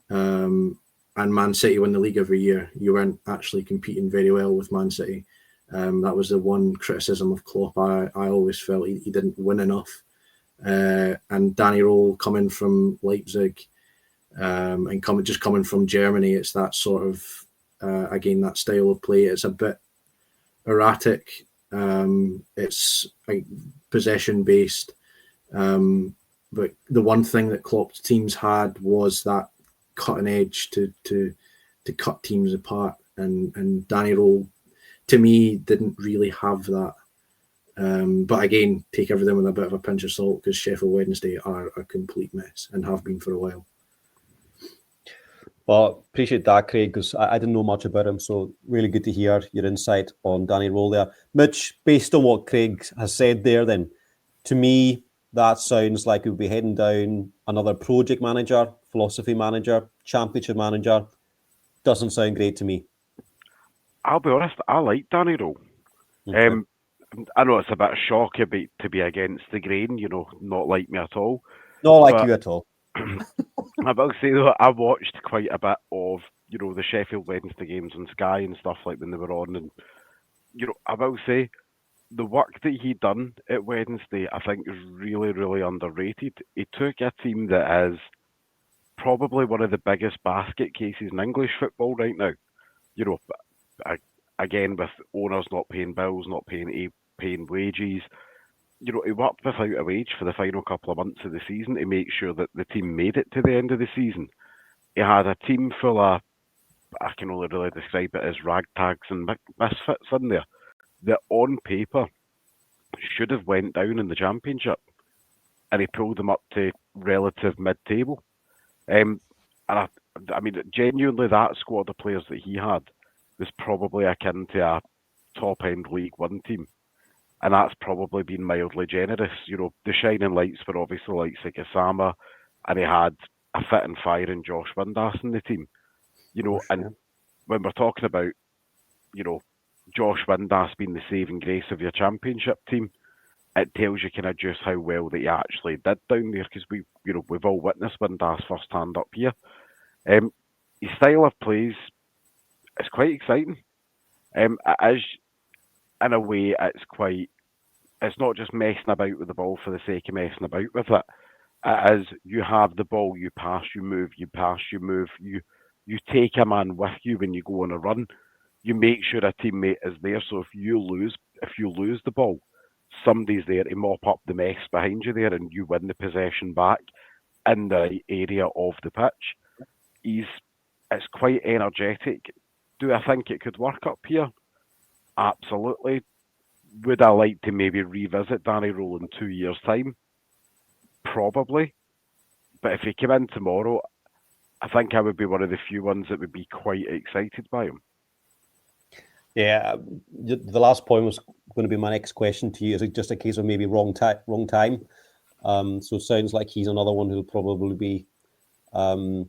and Man City win the league every year, you weren't actually competing very well with Man City. That was the one criticism of Klopp. I always felt he didn't win enough. And Danny Roll coming from Leipzig and coming from Germany, it's that sort of, again, that style of play. It's a bit erratic. It's like possession based. But the one thing that Klopp's teams had was that cutting edge to cut teams apart. And Danny Roll, to me, didn't really have that. But again, take everything with a bit of a pinch of salt, because Sheffield Wednesday are a complete mess and have been for a while. Well, appreciate that, Craig, because I didn't know much about him, so really good to hear your insight on Danny Roll there. Mitch, based on what Craig has said there, then, to me, that sounds like we'll be heading down another project manager, philosophy manager, championship manager. Doesn't sound great to me. I'll be honest, I like Danny Roll. Okay. I know it's a bit of shock to be against the grain, not like me at all. Not like you at all. I'm about to say, though, I watched quite a bit of, the Sheffield Wednesday games on Sky and stuff like when they were on. And, I'm about to say, the work that he done at Wednesday, I think, is really, really underrated. He took a team that is probably one of the biggest basket cases in English football right now. Again, with owners not paying bills, not paying wages. He worked without a wage for the final couple of months of the season to make sure that the team made it to the end of the season. He had a team full of, I can only really describe it as ragtags and misfits in there, that on paper should have went down in the championship, and he pulled them up to relative mid-table. And I mean, genuinely, that squad of players that he had was probably akin to a top-end League One team. And that's probably been mildly generous. The shining lights were obviously like Gassama, and he had a fit and firing Josh Windass in the team. And when we're talking about, Josh Windass being the saving grace of your championship team, it tells you kind of just how well that he actually did down there, because we've all witnessed Windass firsthand up here. His style of plays is quite exciting. It is, in a way, it's not just messing about with the ball for the sake of messing about with it. It is, you have the ball, you pass, you move, you pass, you move, you take a man with you when you go on a run. You make sure a teammate is there, so if you lose the ball, somebody's there to mop up the mess behind you there, and you win the possession back in the area of the pitch. It's quite energetic. Do I think it could work up here? Absolutely. Would I like to maybe revisit Danny Roll in 2 years' time? Probably. But if he came in tomorrow, I think I would be one of the few ones that would be quite excited by him. Yeah, the last point was going to be my next question to you. Is it just a case of maybe wrong time? So it sounds like he's another one who'll probably be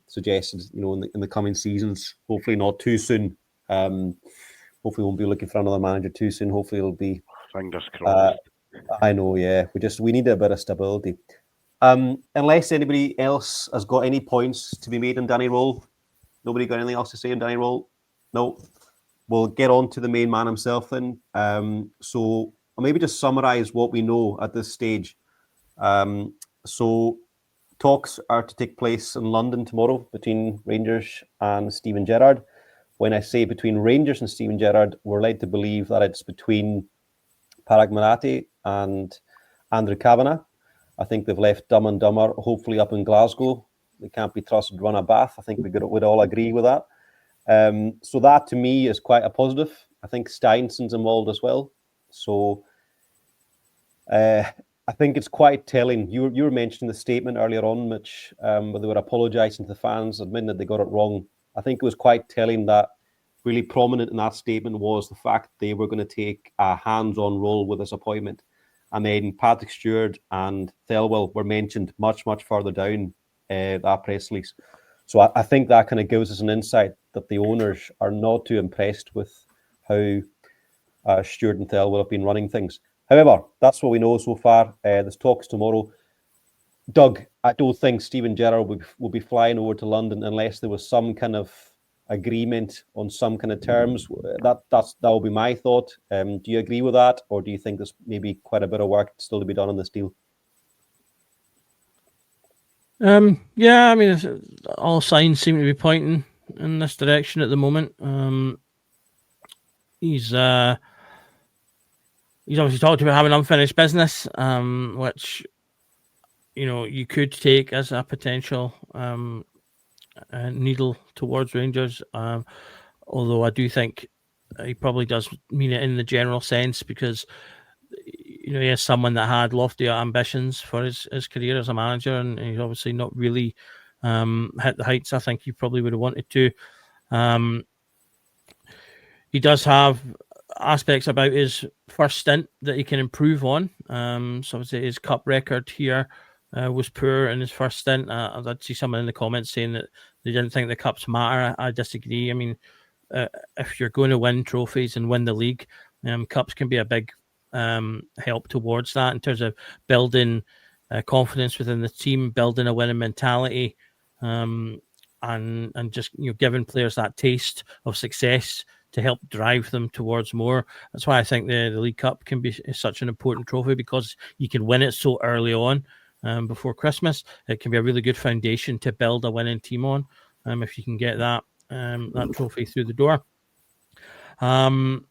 suggested, in the coming seasons. Hopefully not too soon. Hopefully we won't be looking for another manager too soon. Hopefully it'll be. Fingers crossed. I know, yeah. We need a bit of stability. Unless anybody else has got any points to be made on Danny Roll. Nobody got anything else to say on Danny Roll? No. We'll get on to the main man himself then. So I'll maybe just summarise what we know at this stage. So talks are to take place in London tomorrow between Rangers and Steven Gerrard. When I say between Rangers and Steven Gerrard, we're led to believe that it's between Parag Manati and Andrew Kavanagh. I think they've left Dumb and Dumber, hopefully up in Glasgow. They can't be trusted to run a bath. I think we'd all agree with that. So that to me is quite a positive. I think Steinson's involved as well. So I think it's quite telling. You were mentioning the statement earlier on, Mitch, where they were apologising to the fans, admitting that they got it wrong. I think it was quite telling that really prominent in that statement was the fact they were going to take a hands-on role with this appointment. And then Patrick Stewart and Thelwell were mentioned much, much further down that press release. So I think that kind of gives us an insight that the owners are not too impressed with how Stewart and Thelwell have been running things. However, that's what we know so far. There's talks tomorrow. Doug, I don't think Steven Gerrard will be flying over to London unless there was some kind of agreement on some kind of terms. That will be my thought. Do you agree with that, or do you think there's maybe quite a bit of work still to be done on this deal? Yeah, I mean, all signs seem to be pointing in this direction at the moment. He's obviously talked about having unfinished business, which you could take as a potential needle towards Rangers. Although I do think he probably does mean it in the general sense, because he is someone that had lofty ambitions for his career as a manager, and he's obviously not really hit the heights I think he probably would have wanted to. He does have aspects about his first stint that he can improve on. So obviously his cup record here was poor in his first stint. I did see someone in the comments saying that they didn't think the cups matter. I disagree. I mean, if you're going to win trophies and win the league, cups can be a big help towards that in terms of building confidence within the team, building a winning mentality, and just giving players that taste of success to help drive them towards more. That's why I think the League Cup can be such an important trophy, because you can win it so early on before Christmas. It can be a really good foundation to build a winning team on if you can get that trophy through the door. And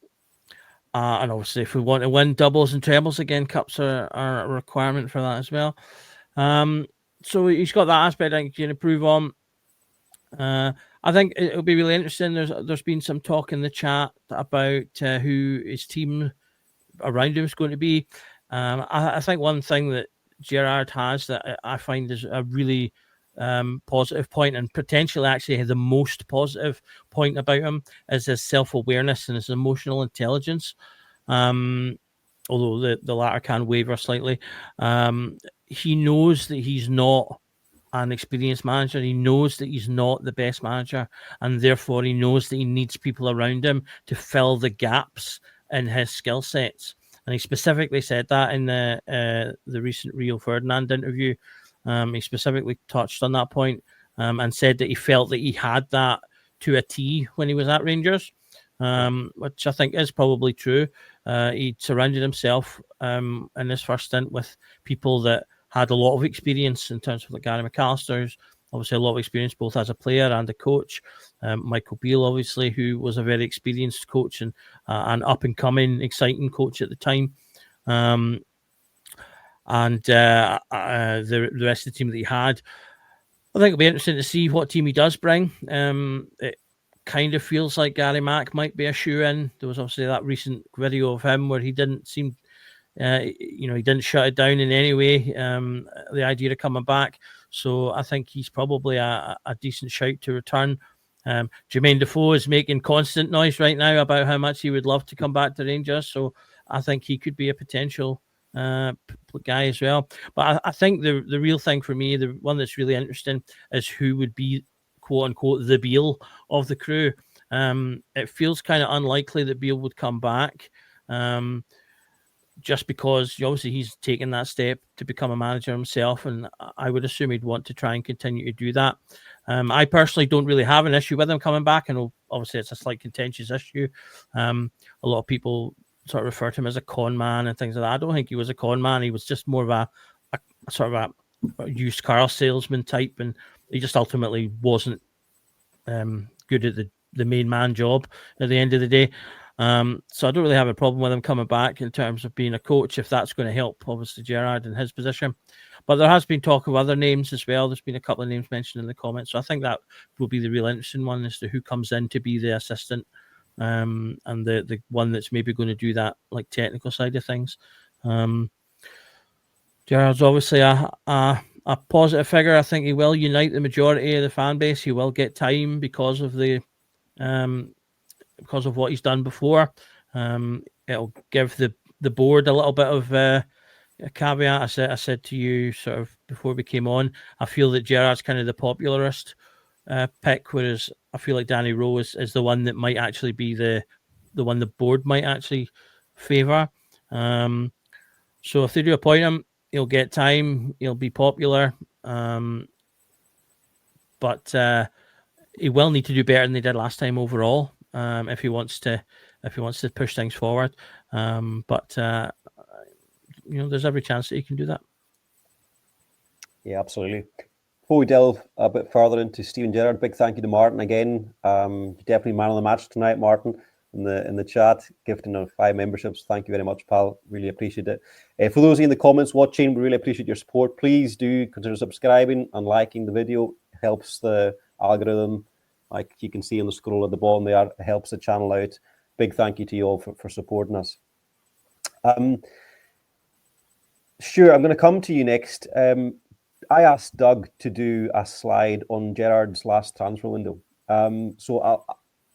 obviously, if we want to win doubles and trebles again, cups are a requirement for that as well. So he's got that aspect I think he can improve on. I think it'll be really interesting. There's been some talk in the chat about who his team around him is going to be. I think one thing that Gerrard has that I find is a really positive point, and potentially actually the most positive point about him, is his self-awareness and his emotional intelligence. Although the latter can waver slightly. He knows that he's not an experienced manager. He knows that he's not the best manager, and therefore he knows that he needs people around him to fill the gaps in his skill sets. And he specifically said that in the recent Rio Ferdinand interview. He specifically touched on that point and said that he felt that he had that to a T when he was at Rangers, which I think is probably true. He surrounded himself in his first stint with people that had a lot of experience in terms of like Gary McAllister's, obviously a lot of experience both as a player and a coach. Michael Beale, obviously, who was a very experienced coach and an up-and-coming, exciting coach at the time. And the rest of the team that he had. I think it'll be interesting to see what team he does bring. It kind of feels like Gary Mack might be a shoe-in. There was obviously that recent video of him where he didn't seem... he didn't shut it down in any way, the idea of coming back. So I think he's probably a decent shout to return. Jermaine Defoe is making constant noise right now about how much he would love to come back to Rangers. So I think he could be a potential guy as well. But I think the real thing for me, the one that's really interesting, is who would be, quote unquote, the Beale of the crew. It feels kind of unlikely that Beale would come back. Just because obviously he's taken that step to become a manager himself, and I would assume he'd want to try and continue to do that. I personally don't really have an issue with him coming back, and obviously it's a slight contentious issue. A lot of people sort of refer to him as a con man and things like that. I don't think he was a con man. He was just more of a sort of a used car salesman type, and he just ultimately wasn't good at the main man job at the end of the day. So I don't really have a problem with him coming back in terms of being a coach, if that's going to help, obviously, Gerrard in his position. But there has been talk of other names as well. There's been a couple of names mentioned in the comments. So I think that will be the real interesting one, as to who comes in to be the assistant and the one that's maybe going to do that like technical side of things. Gerrard's obviously a positive figure. I think he will unite the majority of the fan base. He will get time because of what he's done before. It'll give the board a little bit of a caveat. I said to you sort of before we came on, I feel that Gerrard's kind of the popularist pick, whereas I feel like Danny Rowe is the one that might actually be the one the board might actually favour. So if they do appoint him, he'll get time, he'll be popular, but he will need to do better than he did last time overall if he wants to push things forward. But there's every chance that he can do that. Yeah, absolutely. Before we delve a bit further into Steven Gerrard, big thank you to Martin again. Definitely man of the match tonight, Martin, in the chat, gifting of 5 memberships. Thank you very much, pal. Really appreciate it. For those of you in the comments watching, we really appreciate your support. Please do consider subscribing and liking the video. It helps the algorithm. Like you can see on the scroll at the bottom there, it helps the channel out. Big thank you to you all for supporting us. Stuart, I'm going to come to you next. I asked Doug to do a slide on Gerrard's last transfer window. So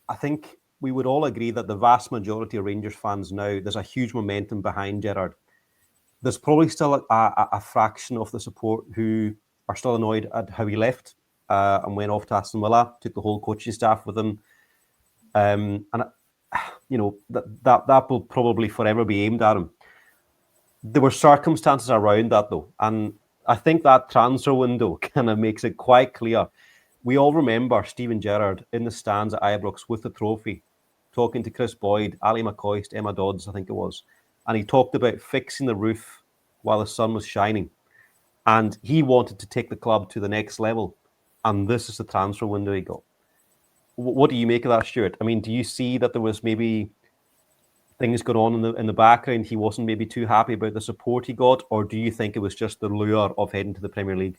I think we would all agree that the vast majority of Rangers fans now, there's a huge momentum behind Gerrard. There's probably still a fraction of the support who are still annoyed at how he left and went off to Aston Villa, took the whole coaching staff with him. And that will probably forever be aimed at him. There were circumstances around that, though, and I think that transfer window kind of makes it quite clear. We all remember Steven Gerrard in the stands at Ibrox with the trophy, talking to Chris Boyd, Ali McCoist, Emma Dodds, I think it was, and he talked about fixing the roof while the sun was shining, and he wanted to take the club to the next level, and this is the transfer window he got. What do you make of that, Stuart? I mean, do you see that there was maybe things going on in the background? He wasn't maybe too happy about the support he got, or do you think it was just the lure of heading to the Premier League?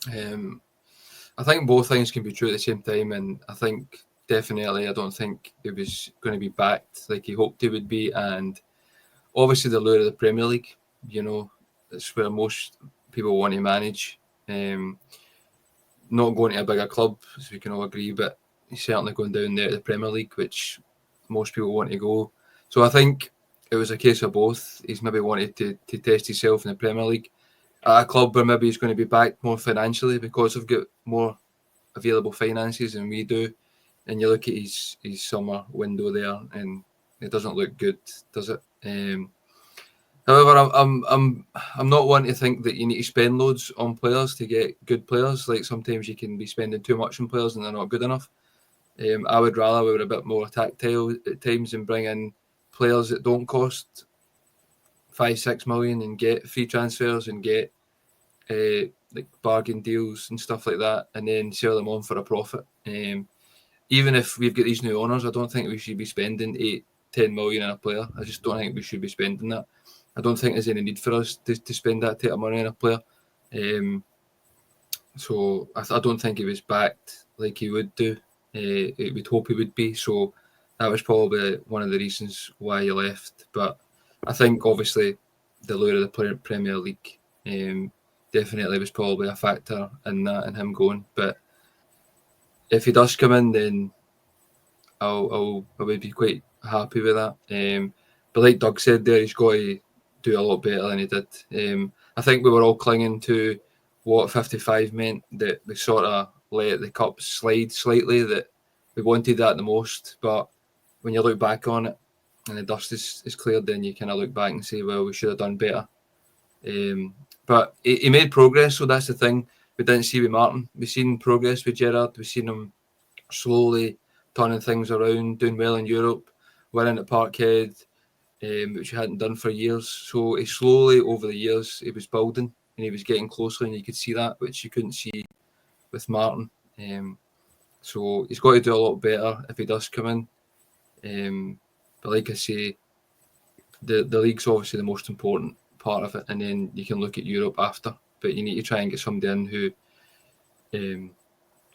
I think both things can be true at the same time, and I think definitely I don't think it was going to be backed like he hoped it would be, and obviously the lure of the Premier League, it's where most people want to manage. Not going to a bigger club, as we can all agree, but he's certainly going down there to the Premier League, which most people want to go. So I think it was a case of both. He's maybe wanted to test himself in the Premier League at a club where maybe he's going to be backed more financially because they've got more available finances than we do. And you look at his summer window there, and it doesn't look good, does it? However, I'm not one to think that you need to spend loads on players to get good players. Like sometimes you can be spending too much on players and they're not good enough. I would rather we were a bit more tactile at times and bring in players that don't cost 5-6 million and get free transfers and get like bargain deals and stuff like that, and then sell them on for a profit. Even if we've got these new owners, I don't think we should be spending 8-10 million on a player. I just don't think we should be spending that. I don't think there's any need for us to spend that type of money on a player. So I don't think he was backed like he would do. We'd hope he would be. So that was probably one of the reasons why he left. But I think obviously the lure of the Premier League definitely was probably a factor in that and him going. But if he does come in, then I would be quite happy with that. But like Doug said there, he's got to do a lot better than he did. I think we were all clinging to what 55 meant, that we sort of let the cup slide slightly, that we wanted that the most. But when you look back on it and the dust is cleared, then you kind of look back and say, well, we should have done better. But he made progress, so that's the thing we didn't see with Martin. We've seen progress with Gerrard. We've seen him slowly turning things around, doing well in Europe, winning at Parkhead, which he hadn't done for years. So he slowly, over the years, he was building and he was getting closer, and you could see that, which you couldn't see with Martin. So he's got to do a lot better if he does come in. But like I say, the league's obviously the most important part of it, and then you can look at Europe after. But you need to try and get somebody in who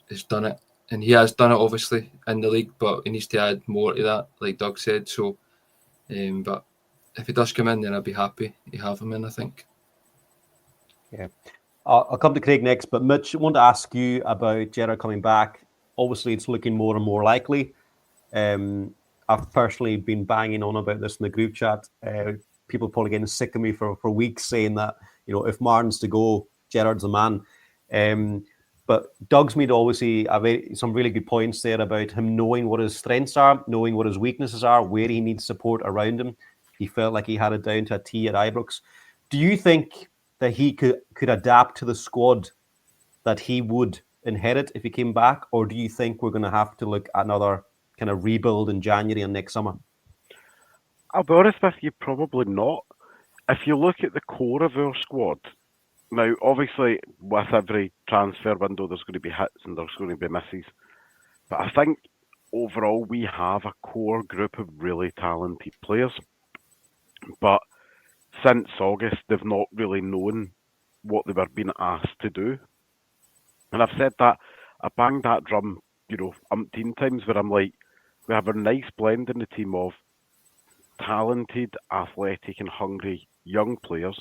has done it. And he has done it, obviously, in the league, but he needs to add more to that, like Doug said. So, but if he does come in, then I'd be happy to have him in, I think. Yeah. I'll come to Craig next, but Mitch, I want to ask you about Gerrard coming back. Obviously, it's looking more and more likely. I've personally been banging on about this in the group chat. People probably getting sick of me for weeks saying that, if Martin's to go, Gerrard's the man. But Doug's made obviously some really good points there about him knowing what his strengths are, knowing what his weaknesses are, where he needs support around him. He felt like he had it down to a T at Ibrox. Do you think that he could adapt to the squad that he would inherit if he came back, or do you think we're going to have to look at another kind of rebuild in January and next summer? I'll be honest with you, probably not. If you look at the core of our squad, now obviously with every transfer window there's going to be hits and there's going to be misses, but I think overall we have a core group of really talented players. But since August, they've not really known what they were being asked to do. And I've said that, I banged that drum, umpteen times, where I'm like, we have a nice blend in the team of talented, athletic and hungry young players,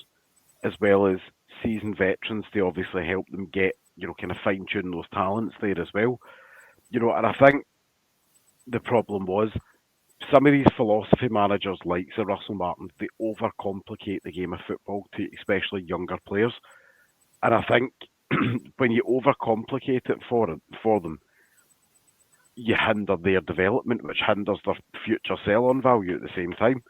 as well as seasoned veterans to obviously help them get, kind of fine-tune those talents there as well. And I think the problem was, some of these philosophy managers, like Sir Russell Martin, they overcomplicate the game of football to especially younger players. And I think when you overcomplicate it for them, you hinder their development, which hinders their future sell-on value at the same time.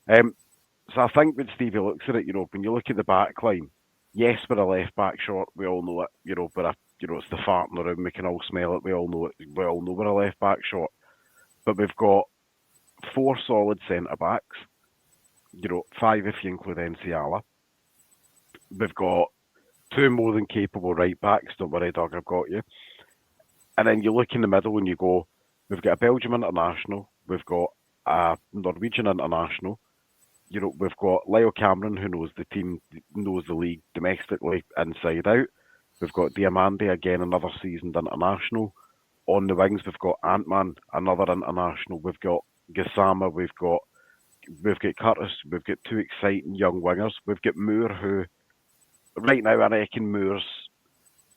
So I think when Stevie looks at it, when you look at the back line, yes, we're a left back short, we all know it. But it's the fart in the room, we can all smell it. We all know we're a left back short. But we've got 4 solid centre backs, 5 if you include Enciala. We've got 2 more than capable right backs. Don't worry, dog, I've got you. And then you look in the middle and you go, we've got a Belgium international, we've got a Norwegian international, we've got Leo Cameron, who knows the team, knows the league domestically inside out. We've got Diamande, again, another seasoned international. On the wings, we've got Ant-Man, another international. We've got Gassama, we've got Curtis, we've got 2 exciting young wingers. We've got Moore, who, right now, I reckon Moore's,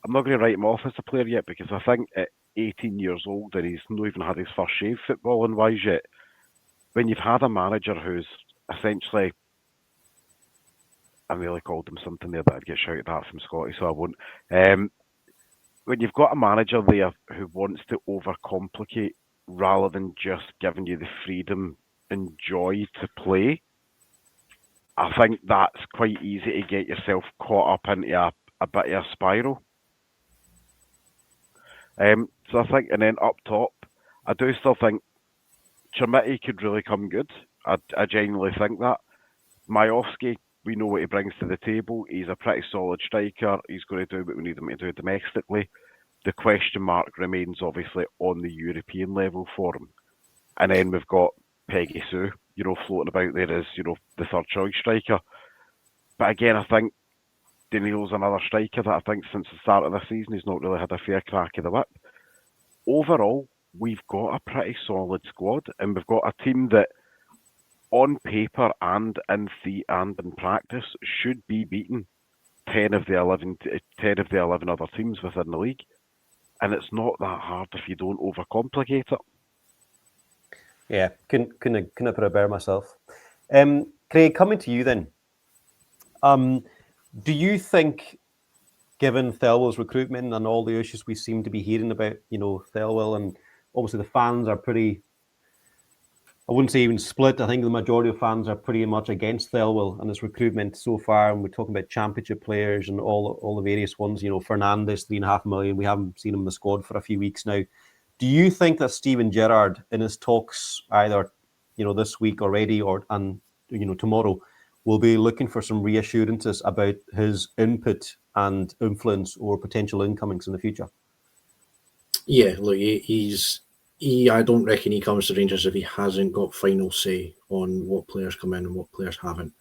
I'm not going to write him off as a player yet, because I think at 18 years old, and he's not even had his first shave footballing wise yet, when you've had a manager who's essentially, I really called him something there, but I'd get shouted at from Scotty, so I won't. When you've got a manager there who wants to overcomplicate rather than just giving you the freedom and joy to play, I think that's quite easy to get yourself caught up into a bit of a spiral. So I think, and then up top, I do still think Chermiti could really come good. I genuinely think that. Majowski, we know what he brings to the table. He's a pretty solid striker. He's going to do what we need him to do domestically. The question mark remains obviously on the European level for him. And then we've got Peggy Sue, floating about there as, the third choice striker. But again, I think Daniel's another striker that I think since the start of the season, he's not really had a fair crack of the whip. Overall, we've got a pretty solid squad, and we've got a team that, on paper and in practice, should be beating 10 of the 11 other teams within the league. And it's not that hard if you don't overcomplicate it. Yeah, couldn't put it better myself. Craig, coming to you then. Do you think, given Thelwell's recruitment and all the issues we seem to be hearing about, Thelwell, and obviously the fans are pretty, I wouldn't say even split. I think the majority of fans are pretty much against Thelwell and his recruitment so far. And we're talking about championship players and all the various ones. Fernandes, 3.5 million. We haven't seen him in the squad for a few weeks now. Do you think that Steven Gerrard, in his talks either, this week already or tomorrow, will be looking for some reassurances about his input and influence or potential incomings in the future? Yeah, look, I don't reckon he comes to Rangers if he hasn't got final say on what players come in and what players haven't.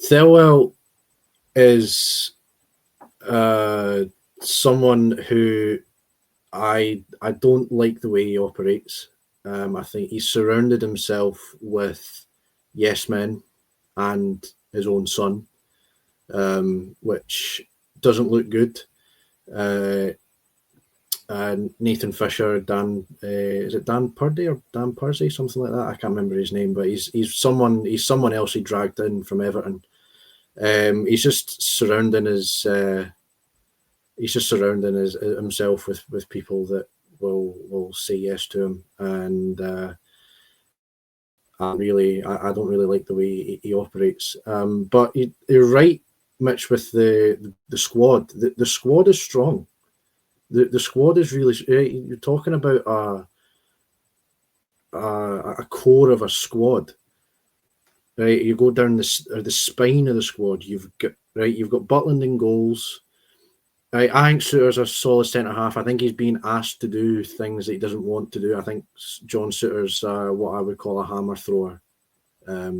Thelwell is someone who I don't like the way he operates. I think he's surrounded himself with yes men and his own son, which doesn't look good. And Nathan Fisher, is it Dan Purdy or Dan Pursey, something like that? I can't remember his name, but he's someone else he dragged in from Everton. He's just surrounding himself with people that will say yes to him, and I don't really like the way he operates. But you're right, Mitch, with the squad. The squad is strong. The squad is really. You're talking about a core of a squad, right? You go down the spine of the squad. You've got Butland in goals. Right, I think Souttar's a solid centre half. I think he's been asked to do things that he doesn't want to do. I think John Souttar's what I would call a hammer thrower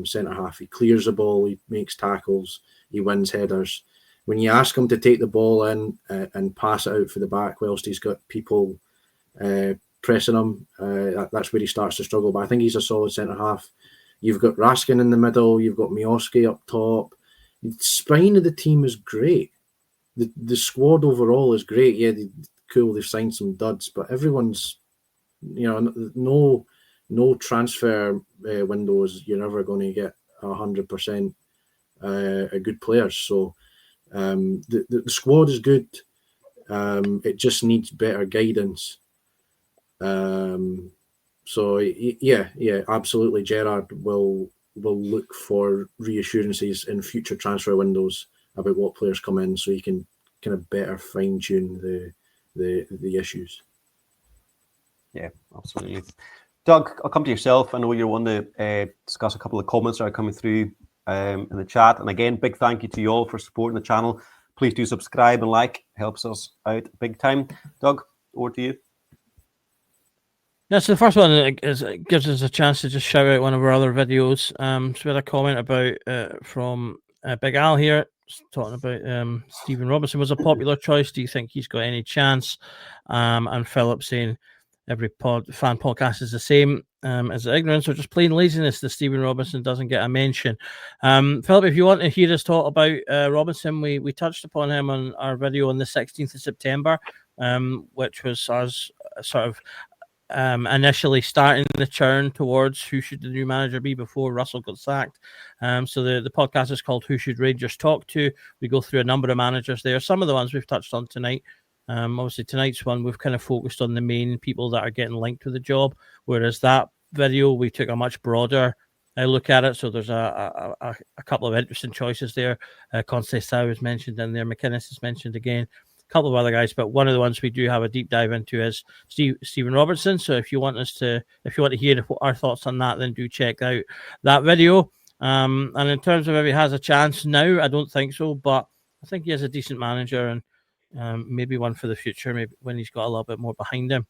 centre half. He clears the ball, he makes tackles, he wins headers. When you ask him to take the ball in and pass it out for the back whilst he's got people pressing him, that's where he starts to struggle. But I think he's a solid centre half. You've got Raskin in the middle, you've got Miovski up top. The spine of the team is great. The squad overall is great. Yeah, cool, they've signed some duds, but everyone's, no transfer windows, you're never going to get 100% good players. So the squad is good. It just needs better guidance. So yeah, absolutely. Gerrard will look for reassurances in future transfer windows about what players come in, so you can kind of better fine tune the issues. Yeah, absolutely. Doug, I'll come to yourself. I know you're one to discuss a couple of comments that are coming through in the chat. And again, big thank you to you all for supporting the channel. Please do subscribe and like. Helps us out big time. Doug, over to you. Yeah, so the first one gives us a chance to just shout out one of our other videos. So we had a comment about from Big Al here, talking about Stephen Robinson was a popular choice. Do you think he's got any chance? And Philip saying every fan podcast is the same as ignorance or just plain laziness that Stephen Robinson doesn't get a mention. Philip, if you want to hear us talk about Robinson, we touched upon him on our video on the 16th of September, which was us sort of initially starting the churn towards who should the new manager be before Russell got sacked. So the podcast is called Who Should Rangers Talk To? We go through a number of managers there. Some of the ones we've touched on tonight. Obviously tonight's one we've kind of focused on the main people that are getting linked with the job, whereas that video we took a much broader look at it. So there's a couple of interesting choices there. Conceição is mentioned in there. McInnes is mentioned again. Couple of other guys, but one of the ones we do have a deep dive into is Stephen Robertson. So if you want to hear our thoughts on that, then do check out that video. And in terms of if he has a chance now, I don't think so, but I think he is a decent manager and maybe one for the future, maybe when he's got a little bit more behind him.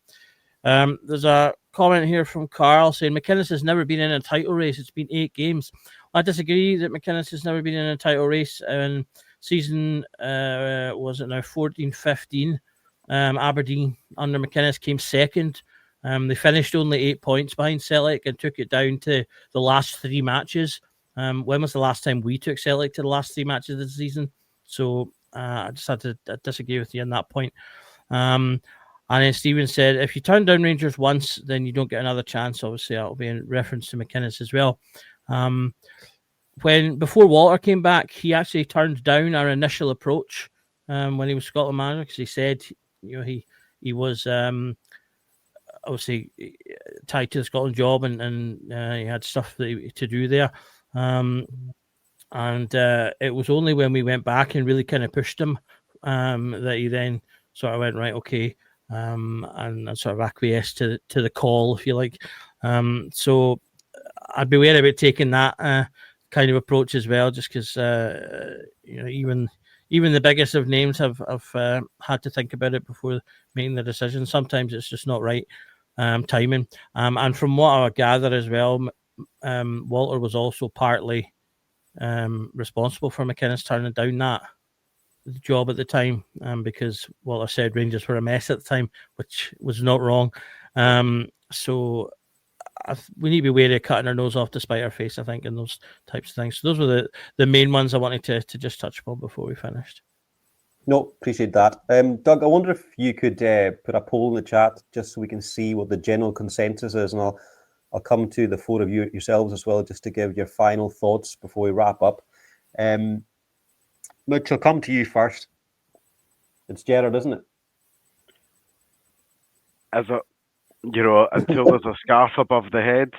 There's a comment here from Carl saying McInnes has never been in a title race. It's been 8 games. I disagree that McInnes has never been in a title race. And season was it now 14-15. Aberdeen under McInnes came second. They finished only 8 points behind Celtic and took it down to the last 3 matches. When was the last time we took Celtic to the last 3 matches of the season? So I just had to disagree with you on that point. And then Stephen said, if you turn down Rangers once, then you don't get another chance. Obviously, that will be in reference to McInnes as well. Before Walter came back, he actually turned down our initial approach when he was Scotland manager, because he said, he was obviously tied to the Scotland job and he had stuff to do there. And it was only when we went back and really kind of pushed him that he then sort of went, right, okay, and sort of acquiesced to the call, if you like. So I'd be wary about taking that kind of approach as well, just because even the biggest of names have had to think about it before making the decision. Sometimes it's just not right timing. And from what I gather as well, Walter was also partly responsible for McInnes turning down that job at the time, because Walter said Rangers were a mess at the time, which was not wrong. So we need to be wary of cutting our nose off to spite our face, I think, and those types of things. So those were the main ones I wanted to just touch upon before we finished. No, appreciate that. Doug, I wonder if you could put a poll in the chat just so we can see what the general consensus is, and I'll come to the four of you yourselves as well, just to give your final thoughts before we wrap up. Mitch, I'll come to you first. It's Gerrard, isn't it? As a, until there's a scarf above the head,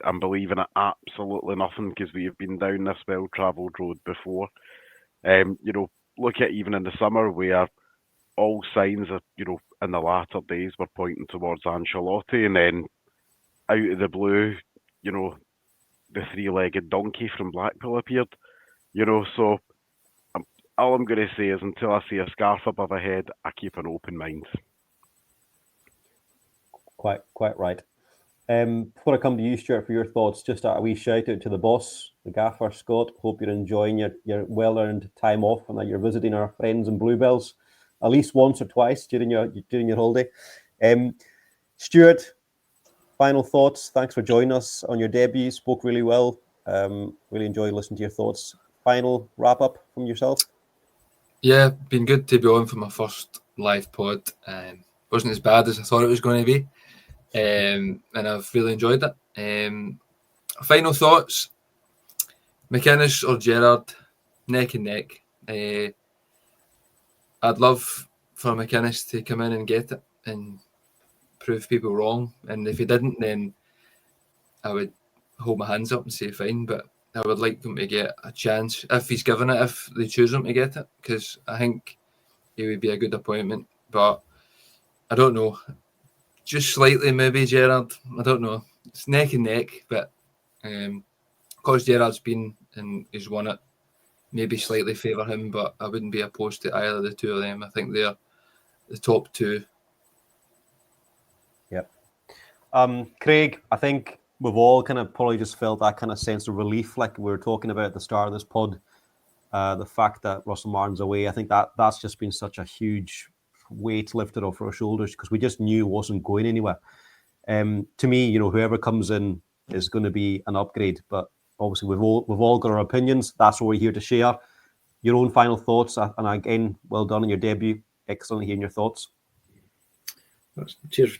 I'm believing it absolutely nothing, because we have been down this well-travelled road before. Look at even in the summer where all signs of, in the latter days were pointing towards Ancelotti, and then out of the blue, the three-legged donkey from Blackpool appeared. So all I'm going to say is until I see a scarf above a head, I keep an open mind. Quite right. Before I come to you, Stuart, for your thoughts, just a wee shout out to the boss, the gaffer, Scott. Hope you're enjoying your well-earned time off and that you're visiting our friends in Bluebells at least once or twice during your holiday. Stuart, final thoughts. Thanks for joining us on your debut. Spoke really well. Really enjoyed listening to your thoughts. Final wrap-up from yourself? Yeah, been good to be on for my first live pod. Wasn't as bad as I thought it was going to be. And I've really enjoyed it. Final thoughts: McInnes or Gerrard, neck and neck. I'd love for McInnes to come in and get it and prove people wrong. And if he didn't, then I would hold my hands up and say fine. But I would like him to get a chance if he's given it, if they choose him to get it, because I think he would be a good appointment. But I don't know. Just slightly, maybe Gerrard. I don't know. It's neck and neck, but because Gerrard's been and he's won it, maybe slightly favour him, but I wouldn't be opposed to either of the two of them. I think they're the top two. Yep. Craig, I think we've all kind of probably just felt that kind of sense of relief, like we were talking about at the start of this pod. The fact that Russell Martin's away, I think that's just been such a huge weight lifted off our shoulders, because we just knew it wasn't going anywhere. To me, whoever comes in is going to be an upgrade, but obviously we've all got our opinions. That's what we're here to share. Your own final thoughts, and again, well done on your debut. Excellent hearing your thoughts. Cheers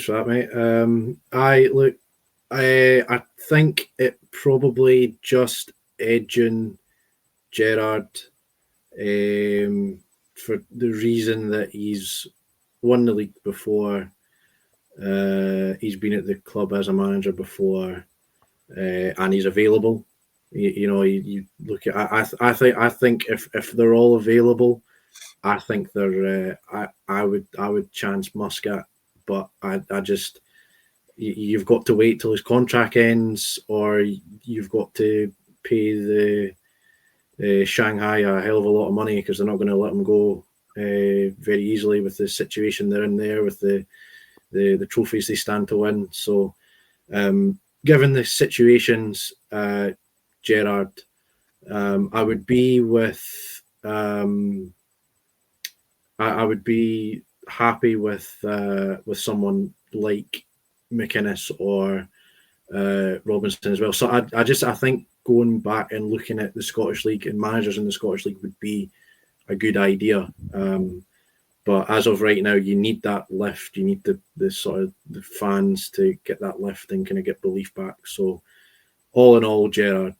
for that, mate. I think it probably just edging Gerrard for the reason that he's won the league before. He's been at the club as a manager before, and he's available. You look at. I think if they're all available, I think they're. I would chance Muscat, but I just. You've got to wait till his contract ends, or you've got to pay the Shanghai a hell of a lot of money, because they're not going to let him go very easily with the situation they're in there, with the trophies they stand to win. So, given the situations, Gerrard, I would be with. I would be happy with someone like McInnes or Robinson as well. So I think going back and looking at the Scottish League and managers in the Scottish League would be a good idea. But as of right now, you need that lift. You need the sort of the fans to get that lift and kind of get belief back. So all in all, Gerrard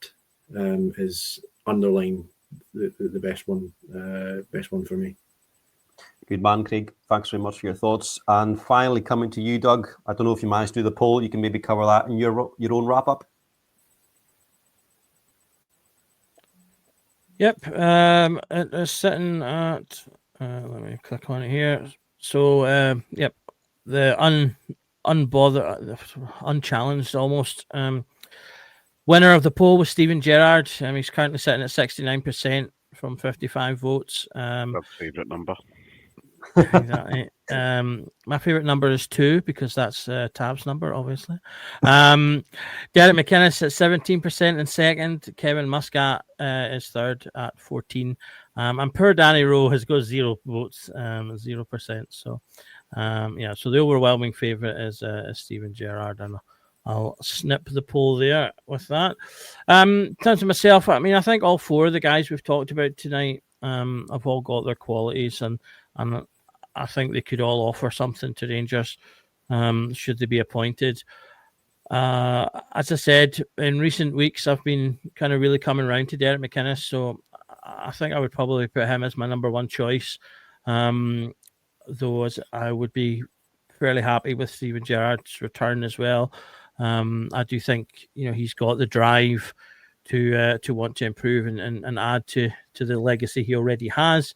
is underlying the best one for me. Good man, Craig. Thanks very much for your thoughts. And finally, coming to you, Doug. I don't know if you managed to do the poll. You can maybe cover that in your own wrap-up. Yep. It's sitting at... let me click on it here. So, yep. The unchallenged almost. Winner of the poll was Steven Gerrard. He's currently sitting at 69% from 55 votes. That's favourite number. Exactly. My favourite number is 2, because that's Tab's number, obviously. Derek McInnes at 17% in second. Kevin Muscat is third at 14. And poor Danny Rowe has got 0 votes, 0%. So, so the overwhelming favourite is Steven Gerrard. And I'll snip the poll there with that. In terms of myself, I mean, I think all four of the guys we've talked about tonight have all got their qualities, and I think they could all offer something to Rangers should they be appointed. As I said, in recent weeks, I've been kind of really coming around to Derek McInnes, so I think I would probably put him as my number one choice. Though I would be fairly happy with Steven Gerrard's return as well. I do think he's got the drive to want to improve and add to the legacy he already has.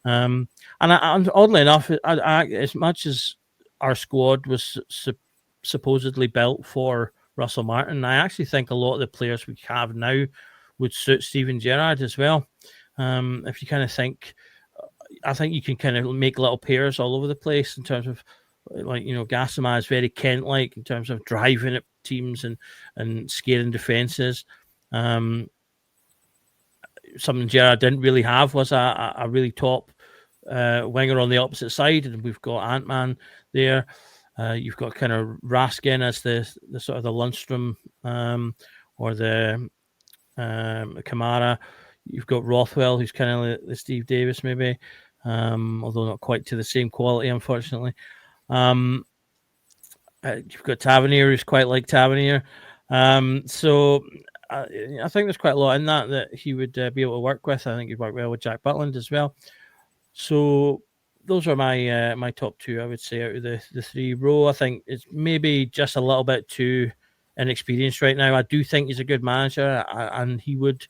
And oddly enough, as much as our squad was supposedly built for Russell Martin, I actually think a lot of the players we have now would suit Steven Gerrard as well. If you kind of think, I think you can kind of make little pairs all over the place in terms of, like, Gassama is very Kent-like in terms of driving at teams and scaring defences. Something Gerrard didn't really have was a really top winger on the opposite side, and we've got Ant-Man there. You've got kind of Raskin as the sort of the Lundstrom or the Kamara. You've got Rothwell, who's kind of the Steve Davis maybe, although not quite to the same quality, unfortunately. You've got Tavernier, who's quite like Tavernier. So I think there's quite a lot in that he would be able to work with. I think he'd work well with Jack Butland as well. So those are my top two, I would say, out of the three. Rowe, I think, is maybe just a little bit too inexperienced right now. I do think he's a good manager, and he would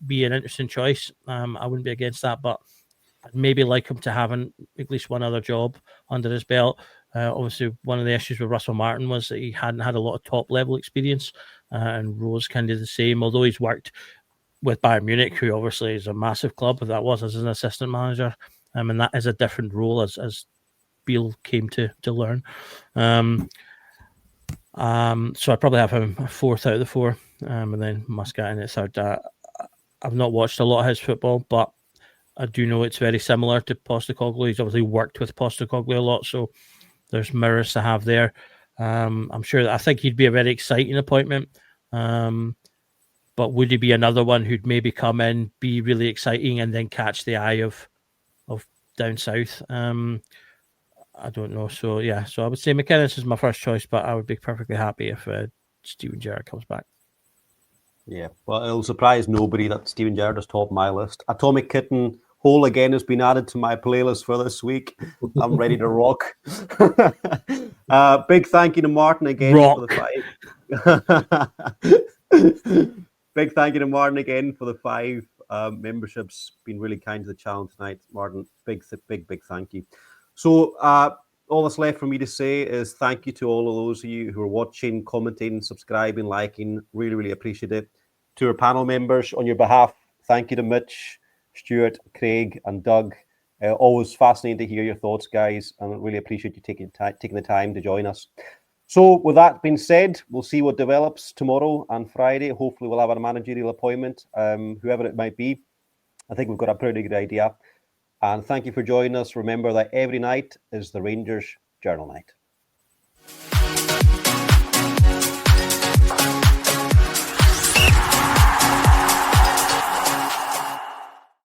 be an interesting choice. I wouldn't be against that, but I'd maybe like him to have at least one other job under his belt. Obviously, one of the issues with Russell Martin was that he hadn't had a lot of top-level experience, and Rowe's kind of the same, although he's worked with Bayern Munich, who obviously is a massive club, but that was as an assistant manager, and that is a different role as Beale came to learn. So I'd probably have him fourth out of the four, and then Muscat in at third. I've not watched a lot of his football, but I do know it's very similar to Postecoglou. He's obviously worked with Postecoglou a lot, so there's mirrors to have there. I'm sure I think he'd be a very exciting appointment, but would he be another one who'd maybe come in, be really exciting, and then catch the eye of down south? I don't know. So yeah, so I would say McInnes is my first choice, but I would be perfectly happy if Steven Gerrard comes back. Yeah, well, it'll surprise nobody that Steven Gerrard is top of my list. Atomic Kitten Hole again has been added to my playlist for this week. I'm ready to rock. Big thank you to Martin again for the 5. Big thank you to Martin again for the 5 memberships. Been really kind to the challenge tonight, Martin. Big thank you. So all that's left for me to say is thank you to all of those of you who are watching, commenting, subscribing, liking. Really, really appreciate it. To our panel members, on your behalf, thank you to Mitch, Stuart, Craig, and Doug. Always fascinating to hear your thoughts, guys, and really appreciate you taking the time to join us. So, with that being said, we'll see what develops tomorrow and Friday. Hopefully, we'll have a managerial appointment, whoever it might be. I think we've got a pretty good idea. And thank you for joining us. Remember that every night is the Rangers Journal Night.